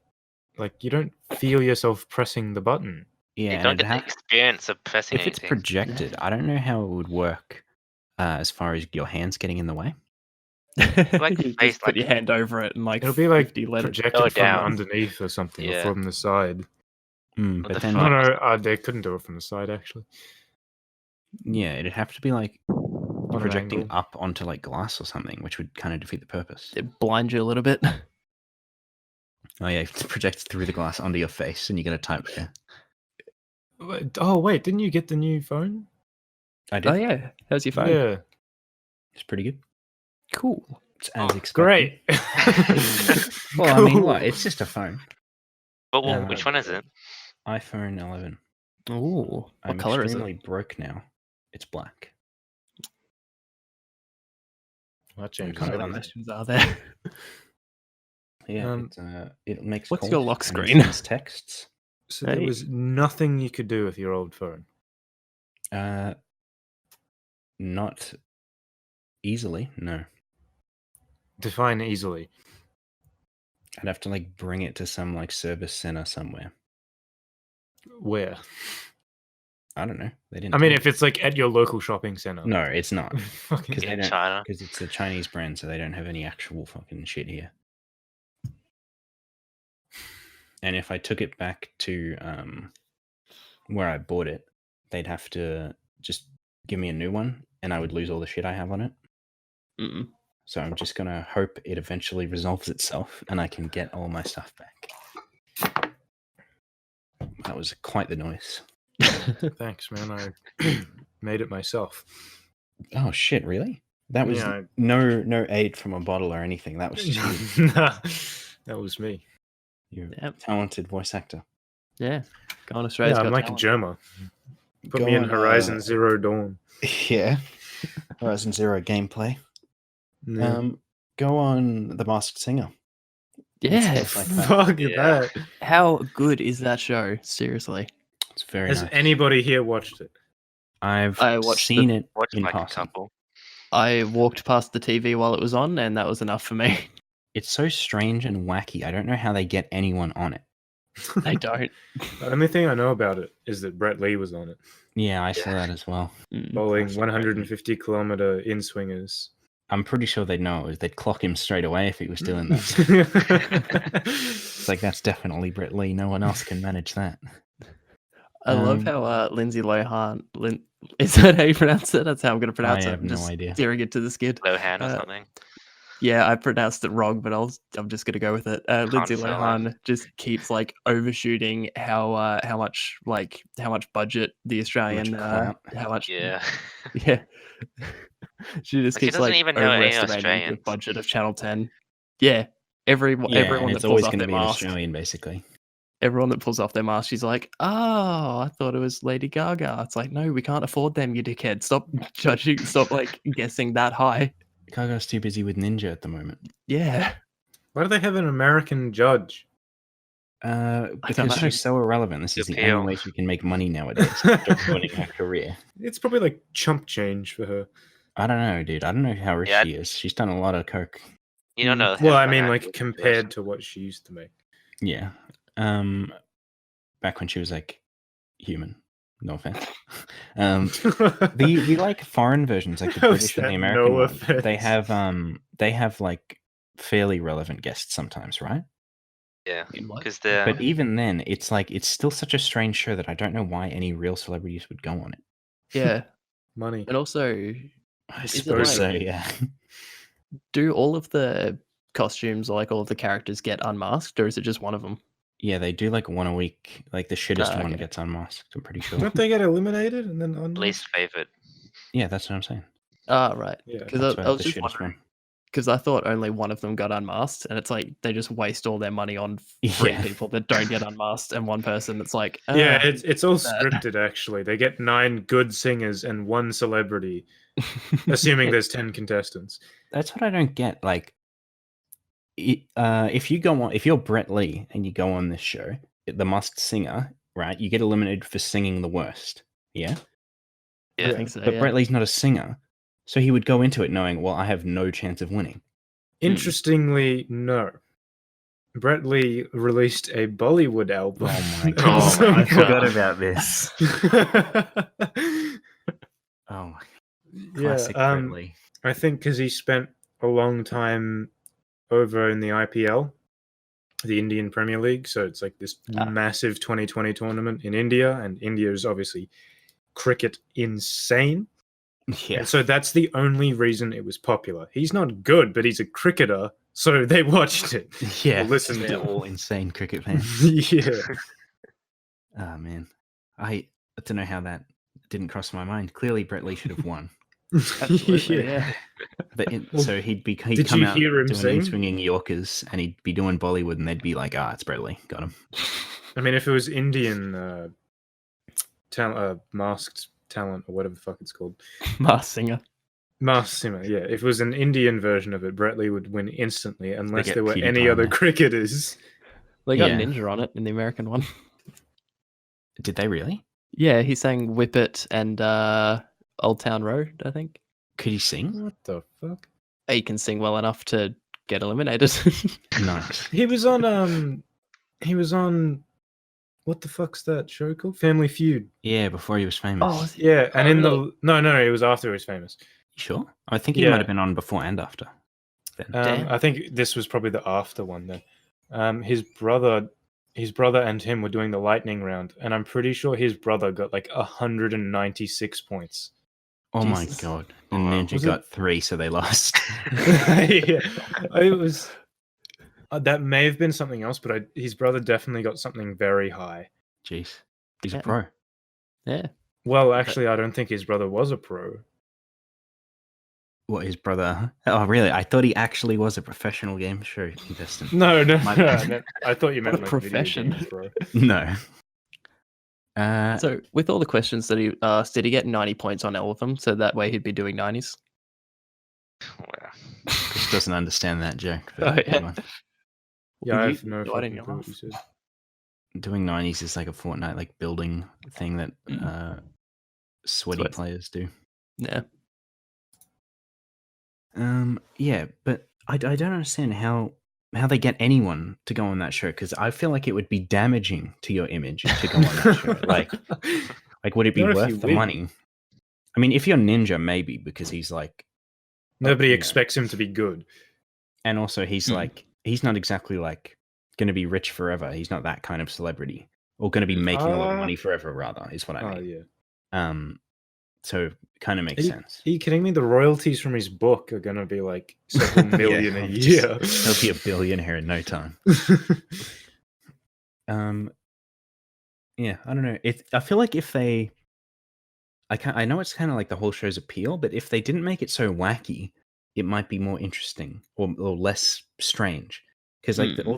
Like, you don't feel yourself pressing the button. Yeah, You and don't it'd get the experience of pressing if it's anything. projected, I don't know how it would work as far as your hands getting in the way. Like you face, just put your like- hand over it and like It'll be like 50 letters. projected Go from down. underneath or something, or Yeah. from the side. Mm, What but the then, fuck? No, they couldn't do it from the side, actually. yeah, it'd have to be like On an projecting angle. up onto like glass or something, which would kind of defeat the purpose. It blinds you a little bit. Oh yeah, it projects through the glass onto your face, and you're gonna type there. Oh, wait, didn't you get the new phone? I did. Oh yeah, how's your phone? Yeah. It's pretty good. Cool. It's as expected. Great. Well, I mean, Cool. what? It's just a phone. But Yeah. which one is it? iPhone 11. Ooh, what I'm color is extremely it? broke now. It's black. That What changes kind of on everything. questions are there? Yeah, Um, it makes. what's calls your lock and it screen? sends texts. So there Hey. was nothing you could do with your old phone. Not easily. No, Define easily. I'd have to like bring it to some like service center somewhere. Where? I don't know. They didn't. I mean, tell if it's like at your local shopping center. me. No, it's not. Fucking Because they In don't. China. Because it's a Chinese brand, so they don't have any actual fucking shit here. And if I took it back to where I bought it, they'd have to just give me a new one, and I would lose all the shit I have on it. Mm. So I'm just gonna hope it eventually resolves itself, and I can get all my stuff back. That was quite the noise. Thanks, man. I made it myself. Oh shit! Really? That was Yeah, no aid from a bottle or anything. That was just you. Nah, that was me. You're a Yep. talented voice actor. Yeah, go on Australia's Yeah, I'm Got like Talent. a Germa. Put Go me in on, Horizon Zero Dawn. Yeah. Horizon Zero gameplay. Go on The Masked Singer. Yeah, Stuff like that. Fuck Yeah. that. how good is that show? Seriously, It's very Has nice. anybody here watched it? I I've watched seen it Watched in like a passing. couple. I walked past the TV while it was on, and that was enough for me. It's so strange and wacky. I don't know how they get anyone on it. They don't. The only thing I know about it is that Brett Lee was on it. Yeah, I saw Yeah. that as well. Mm. Bowling Classic 150-kilometer in swingers. I'm pretty sure they'd know it was. They'd clock him straight away if he was doing that. It's like, that's definitely Brett Lee. No one else can manage that. I love Um, how Lindsay Lohan. Is that how you pronounce it? That's how I'm going to pronounce I it. have I'm no just idea. steering it to the skid. Lohan or Uh, something. Yeah, I pronounced it wrong, but I'm just gonna go with it. Lindsay Consola. Lohan just keeps like overshooting how much budget the Australian clout. how much Yeah. yeah. She just Like, she keeps doesn't like even know any overestimating the Australians. budget of Channel 10. Yeah, everyone Yeah, and that it's pulls always off going to their be an mask, Australian, basically. everyone that pulls off their mask, she's like, "Oh, I thought it was Lady Gaga." It's like, no, we can't afford them, you dickhead. Stop judging. Stop like guessing that high. Gaga's too busy with Ninja at the moment. Yeah. Why do they have an American judge? Because know. she's so irrelevant. This is the Appeal. only way she can make money nowadays. After winning her career. It's probably like chump change for her. I don't know, dude. I don't know how rich Yeah. she is. She's done a lot of coke. You don't know. Well, I him mean, from like that compared to what she used to make. Yeah. Back when she was like human. No offense. The like foreign versions, like the How's British and that the American no ones, offense? they have like fairly relevant guests sometimes, right? Yeah, In what? because the But even then, it's like it's still such a strange show that I don't know why any real celebrities would go on it. Yeah. money. And also, I is it suppose so. like, Yeah. do all of the costumes or like all of the characters get unmasked, or is it just one of them? Yeah, they do like one a week. Like the shittest one Okay. gets unmasked. I'm pretty sure. Don't they get eliminated and then unmasked? Least favorite. Yeah, that's what I'm saying. Ah, right. Yeah. Because That's I why was the just shittest wondering, one. because I thought only one of them got unmasked, and it's like they just waste all their money on three Yeah. people that don't get unmasked, and one person that's like, Yeah, it's all that. scripted actually. They get 9 good singers and 1 celebrity, assuming there's 10 contestants. That's what I don't get. Like, if you're Brett Lee and you go on this show, the Masked Singer, right? You get eliminated for singing the worst. Yeah. Yeah. I think so. But Yeah. Brett Lee's not a singer, so he would go into it knowing, well, I have no chance of winning. Interestingly, no. Brett Lee released a Bollywood album. Oh my and god! some I forgot guy- about this. Oh my classic yeah, Brett Lee. I think because he spent a long time over in the IPL, the Indian Premier League, so it's like this massive 2020 tournament in India, and India is obviously cricket insane. Yeah. And so that's the only reason it was popular. He's not good, but he's a cricketer, so they watched it. Yeah. Or listened They're to it. all insane cricket fans. Yeah. Oh man, I don't know how that didn't cross my mind. Clearly, Brett Lee should have won. Absolutely. Yeah. But Well, so he'd did come you out hear him doing sing? swinging Yorkers, and he'd be doing Bollywood, and they'd be like, "Ah, it's Brett Lee, got him." I mean, if it was Indian masked talent or whatever the fuck it's called, Masked Singer. Masked Singer, yeah. If it was an Indian version of it, Brett Lee would win instantly, unless get there were PewDiePie any on other there. cricketers. They got Yeah. Ninja on it in the American one. Did they really? Yeah, he sang "Whip It" and "Old Town Road." I think Could he sing? What the fuck? he can sing well enough to get eliminated. Nice. He was on what the fuck's that show called? Family Feud. Yeah, before he was famous. Oh, was he? Yeah, and Oh, in really? the no, it was after he was famous. You sure? I think he Yeah. might have been on before and after. Then. Damn. I think this was probably the after one then. His brother and him were doing the lightning round, and I'm pretty sure his brother got like 196 points. Oh my Jesus. god! And Ninja Was it- got 3, so they lost. Yeah, it was. That may have been something else, but his brother definitely got something very high. Jeez, he's Yeah. a pro. Yeah. Well, actually, I don't think his brother was a pro. What, his brother? Oh, really? I thought he actually was a professional game show contestant. No, My no, bad. no. I thought you meant What a like video profession. games pro. No. So with all the questions that he asked, did he get 90 points on all of them? So that way he'd be doing 90s. Well, Chris doesn't understand that joke. Oh, But yeah. come on. Yeah, I You- have no why fucking didn't you clue what laugh? you said. Doing 90s is like a Fortnite like building thing that sweaty Sweat. players do. Yeah. Yeah, but I don't understand how they get anyone to go on that show, because I feel like it would be damaging to your image to go on that show. Like would it be Not if you worth the win. money? I mean, if you're Ninja, maybe, because he's like, Nobody you know. expects him to be good. and also he's like, he's not exactly like going to be rich forever. He's not that kind of celebrity, or going to be making a lot of money forever. Rather, is what I Oh mean. yeah. So kind of makes sense. Are you kidding me? The royalties from his book are gonna be like several million a just- year. He'll be a billionaire in no time. Yeah, I don't know. I feel like if they, I know it's kind of like the whole show's appeal, but if they didn't make it so wacky, it might be more interesting or less strange. Because like all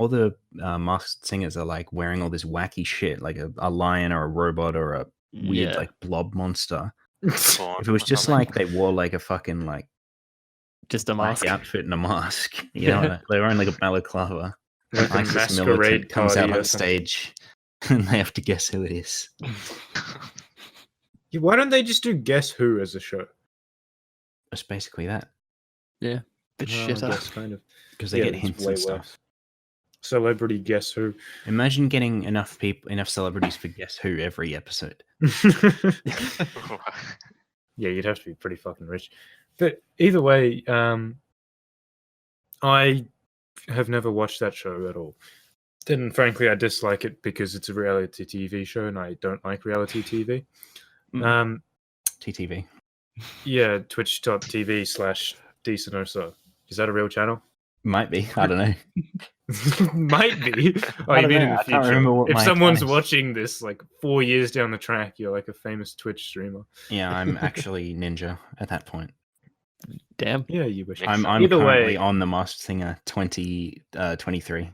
the masked singers are like wearing all this wacky shit, like a lion or a robot or a weird Yeah. like blob monster. Fawn If it was or just something. like they wore like a fucking like Just a black mask. outfit and a mask, you know, they were wearing like a balaclava. Like a ISIS masquerade militant comes out party or on something. stage and they have to guess who it is. Yeah, why don't they just do Guess Who as a show? It's basically that, Bit Oh, I shitter. guess, kind of. because they Yeah, get it's hints way and stuff. worse. Celebrity Guess Who. Imagine getting enough celebrities for Guess Who every episode. Yeah, you'd have to be pretty fucking rich. But either way, I have never watched that show at all. And frankly, I dislike it because it's a reality TV show and I don't like reality TV. TTV. Yeah, twitch.tv/decenoso. Is that a real channel? Might be. I don't know. Might be. Oh, I you don't mean know. in the I can't future? remember what If my someone's account is. watching this like 4 years down the track, you're like a famous Twitch streamer. Yeah, I'm actually Ninja at that point. Damn. Yeah, you wish. I'm Either currently way, on the Masked Singer 2023.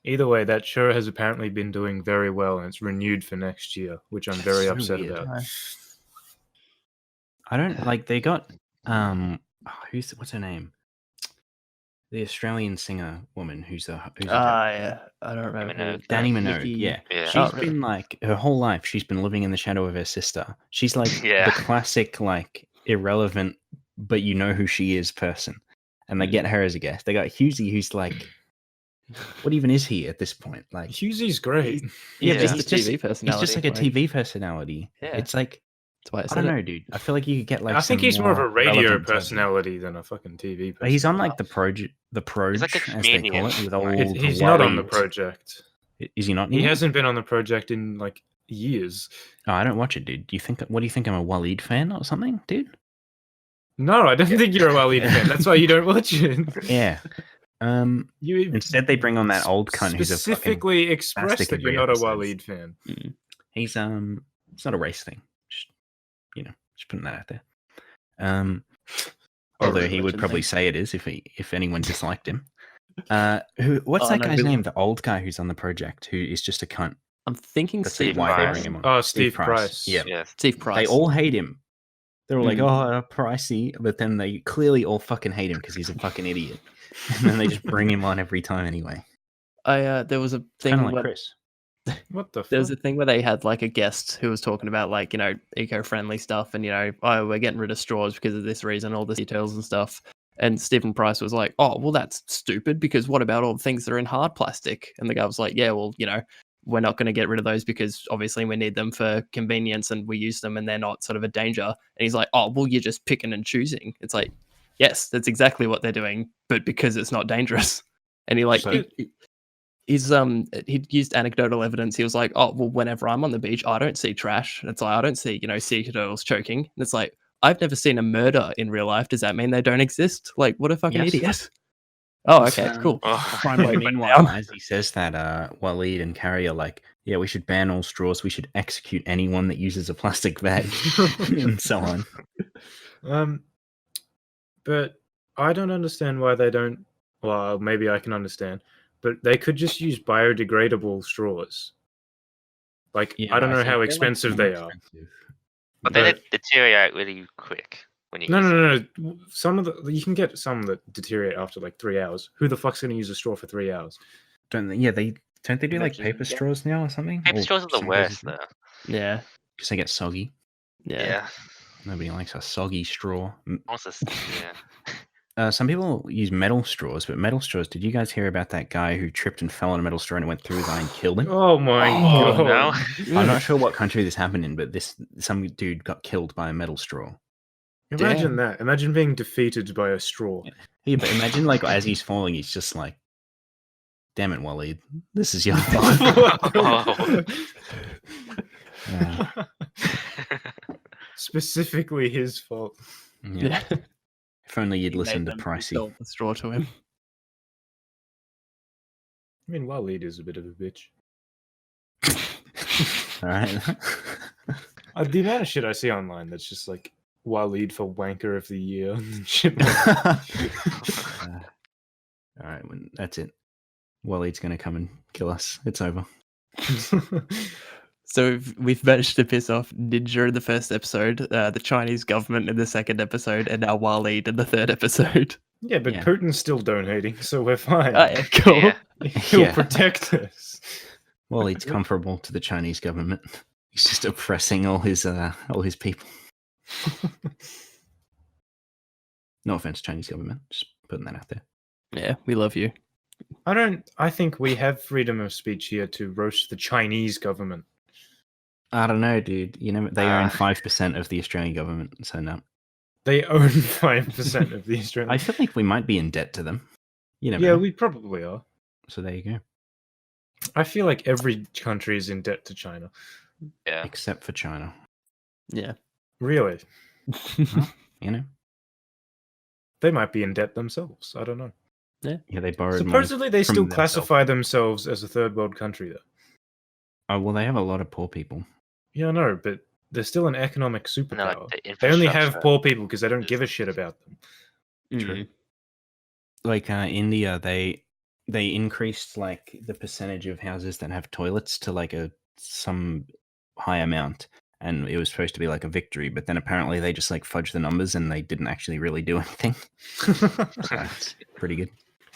either way, that show has apparently been doing very well, and it's renewed for next year, which I'm very So upset weird. about. I don't like. They got what's her name? The Australian singer woman who's a Yeah. I don't remember. Minogue. Danny Minogue. Nikki- Yeah. Yeah. She's Oh, really? been like her whole life. She's been living in the shadow of her sister. She's like Yeah. the classic, like irrelevant, but you know who she is person. And they get her as a guest. They got Husey, who's like, what even is he at this point? Like, Husey's great. yeah, He's but just a TV personality. he's just like a TV personality. Yeah. It's like, That's why I I said don't it. know, dude. I feel like you could get like. I think some he's more of a radio relevant type of- personality than a fucking TV. But he's on personality. like the Proj, like a as they call comedian. it, with all He's the not on the Waleeds. project. Is he not? He anymore? hasn't been on the project in like years. Oh, I don't watch it, dude. Do you think? What do you think? I'm a Waleed fan or something, dude? No, I don't think you're a Waleed fan. That's why you don't watch it. Yeah. You Instead, they bring on that old cunt who's a fucking. specifically expressed spastic that you're every not a episode. Waleed fan. He's it's not a race thing. Just just putting that out there. Although he would religion probably thing. say it is if anyone disliked him. What's Oh, that no, guy's Bill- name? The old guy who's on the project who is just a cunt. I'm thinking That's Steve why they Price. bring him on. Oh, Steve Price. Yeah. Yeah. Steve Price. They all hate him. They're all like, Mm. "Oh, pricey," but then they clearly all fucking hate him because he's a fucking idiot. And then they just bring him on every time anyway. there was a thing Kind of like where, Chris. What the there was fuck? a thing where they had like a guest who was talking about like, eco-friendly stuff and, oh, we're getting rid of straws because of this reason, all the details and stuff. And Stephen Price was like, oh, well, that's stupid because what about all the things that are in hard plastic? And the guy was like, yeah, well, we're not going to get rid of those because obviously we need them for convenience and we use them and they're not sort of a danger. And he's like, oh, well, you're just picking and choosing. It's like, yes, that's exactly what they're doing, but because it's not dangerous. And he used anecdotal evidence. He was like, oh, well, whenever I'm on the beach, I don't see trash. And it's like, I don't see, sea turtles choking. And it's like, I've never seen a murder in real life. Does that mean they don't exist? Like, what a fucking Yes. idiot. Oh, okay, cool. Oh. But meanwhile, as he says that, Waleed and Carrie are like, yeah, we should ban all straws. We should execute anyone that uses a plastic bag, and so on. But I don't understand why they don't. Well, maybe I can understand, but they could just use biodegradable straws. Like, Yeah, I don't know think how they're, like, expensive more they are. expensive. But they deteriorate really quick when you use them. No. Some of you can get some that deteriorate after like 3 hours. Who the fuck's gonna use a straw for 3 hours? Don't they do like Imagine- paper straws now or something? Paper Or straws are the some places worst, do? though. Yeah. Because they get soggy. Yeah. Nobody likes a soggy straw. Also, yeah. Some people use metal straws, but metal straws. Did you guys hear about that guy who tripped and fell on a metal straw and it went through the guy and killed him? Oh my Oh, god! no. I'm not sure what country this happened in, but some dude got killed by a metal straw. Imagine that. Imagine being defeated by a straw. Yeah, but imagine like as he's falling, he's just like, "Damn it, Waleed, this is your fault." Oh. Specifically his fault. Yeah. If only you'd He listen made to them Pricey. sell the straw to him. I mean, Waleed is a bit of a bitch. All right. The amount of shit I see online that's just like Waleed for wanker of the year and shit. All right, that's it. Waleed's gonna come and kill us. It's over. So we've managed to piss off Ninja in the first episode, the Chinese government in the second episode, and now Waleed in the third episode. Yeah, but Yeah. Putin's still donating, so we're fine. Yeah, cool. Yeah. He'll Yeah. protect us. Waleed's comparable to the Chinese government. He's just oppressing all his people. No offense, Chinese government. Just putting that out there. Yeah, we love you. I think we have freedom of speech here to roast the Chinese government. I don't know, dude. They own Ah. 5% of the Australian government, so no. They own 5% of the Australian. I feel like we might be in debt to them. You never Yeah, know. we probably are. So there you go. I feel like every country is in debt to China. Yeah. Except for China. Yeah. Really? Well, you know, They might be in debt themselves. I don't know. yeah, they borrowed Supposedly, money they from still themselves. classify themselves as a third world country, though. Oh well, they have a lot of poor people. Yeah, I know, but they're still an economic superpower. the They only have infrastructure poor people because they don't give a shit about them. True. Like India, they increased like the percentage of houses that have toilets to like some high amount, and it was supposed to be like a victory. But then apparently they just like fudged the numbers, and they didn't actually really do anything. So it's pretty good.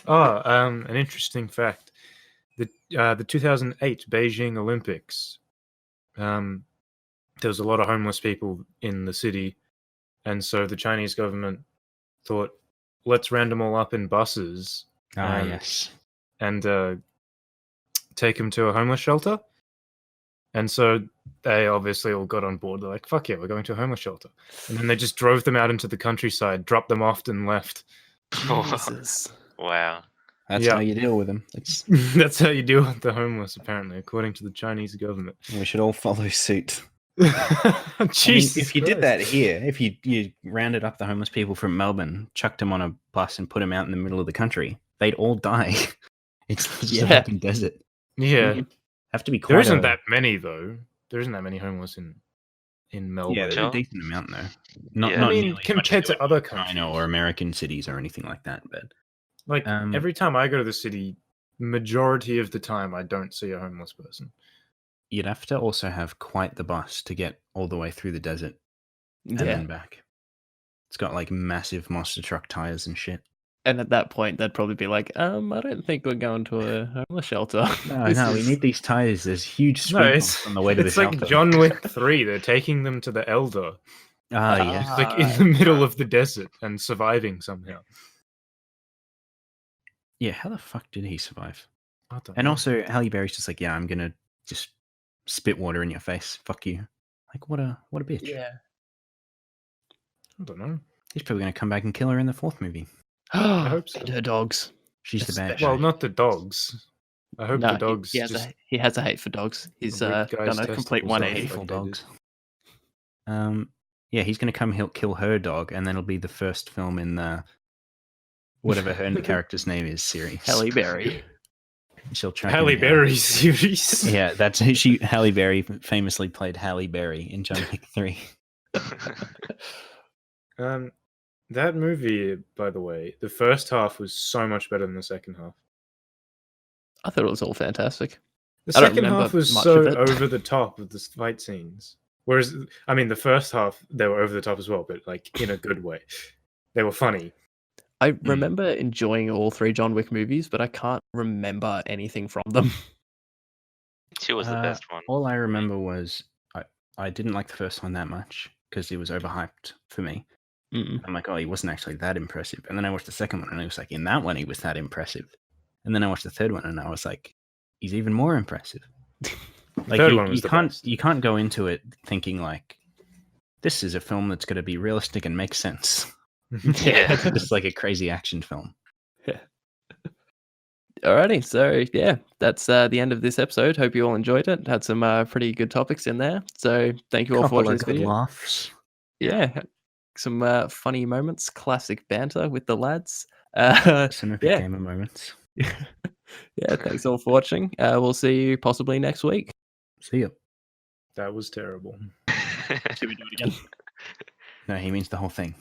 Oh, an interesting fact: the 2008 Beijing Olympics. There was a lot of homeless people in the city, and so the Chinese government thought, let's round them all up in buses. Yes. And take them to a homeless shelter. And so they obviously all got on board. They're like, fuck yeah, we're going to a homeless shelter. And then they just drove them out into the countryside, dropped them off, and left. Jesus. Wow. That's how you deal with them. That's how you deal with the homeless, apparently, according to the Chinese government. We should all follow suit. Jesus if you Christ. did that here, if you rounded up the homeless people from Melbourne, chucked them on a bus and put them out in the middle of the country, they'd all die. It's just a fucking desert. Yeah. Have to be quite There isn't that many, though. There isn't that many homeless in Melbourne. Yeah, there's a decent amount, though. Not I mean, nearly as compared much as to other countries. China or American cities or anything like that. But like every time I go to the city, majority of the time I don't see a homeless person. You'd have to also have quite the bus to get all the way through the desert and then back. It's got like massive monster truck tires and shit. And at that point, they'd probably be like, I don't think we're going to a homeless shelter. No, we need these tires. There's huge speed bumps on the way to the shelter. It's like John Wick 3. They're taking them to the Elder. Yes. Like in the middle of the desert and surviving somehow. Yeah, how the fuck did he survive? I don't And know. also, Halle Berry's just like, yeah, I'm gonna just spit water in your face. Fuck you. Like, what a bitch. Yeah. I don't know. He's probably gonna come back and kill her in the 4th movie. I hope so. And her dogs. She's the bad Well, guy. not the dogs. I hope the dogs. He has a hate for dogs. He's done a complete 180. Hateful dogs. Yeah, he's gonna come. He'll kill her dog, and then it'll be the first film in the whatever her character's name is series. Halle Berry. She'll track Halle Berry series. Yeah, that's who she. Halle Berry famously played Halle Berry in John Wick 3. That movie, by the way, the first half was so much better than the second half. I thought it was all fantastic. The second half was so over the top with the fight scenes. Whereas, I mean, the first half, they were over the top as well, but like in a good way. They were funny. I remember enjoying all 3 John Wick movies, but I can't remember anything from them. 2 was the best one. All I remember was I didn't like the first one that much because it was overhyped for me. I'm like, oh, he wasn't actually that impressive. And then I watched the second one, and I was like, in that one, he was that impressive. And then I watched the third one, and I was like, he's even more impressive. Like you can't go into it thinking like, this is a film that's going to be realistic and make sense. Yeah, It's just like a crazy action film. Yeah. Alrighty, so yeah, that's the end of this episode. Hope you all enjoyed it. Had some pretty good topics in there. So thank you all for watching this video. Laughs. Yeah, some funny moments, classic banter with the lads. Some epic gamer moments. Yeah, thanks all for watching. We'll see you possibly next week. See you. That was terrible. Should we do it again? No, he means the whole thing.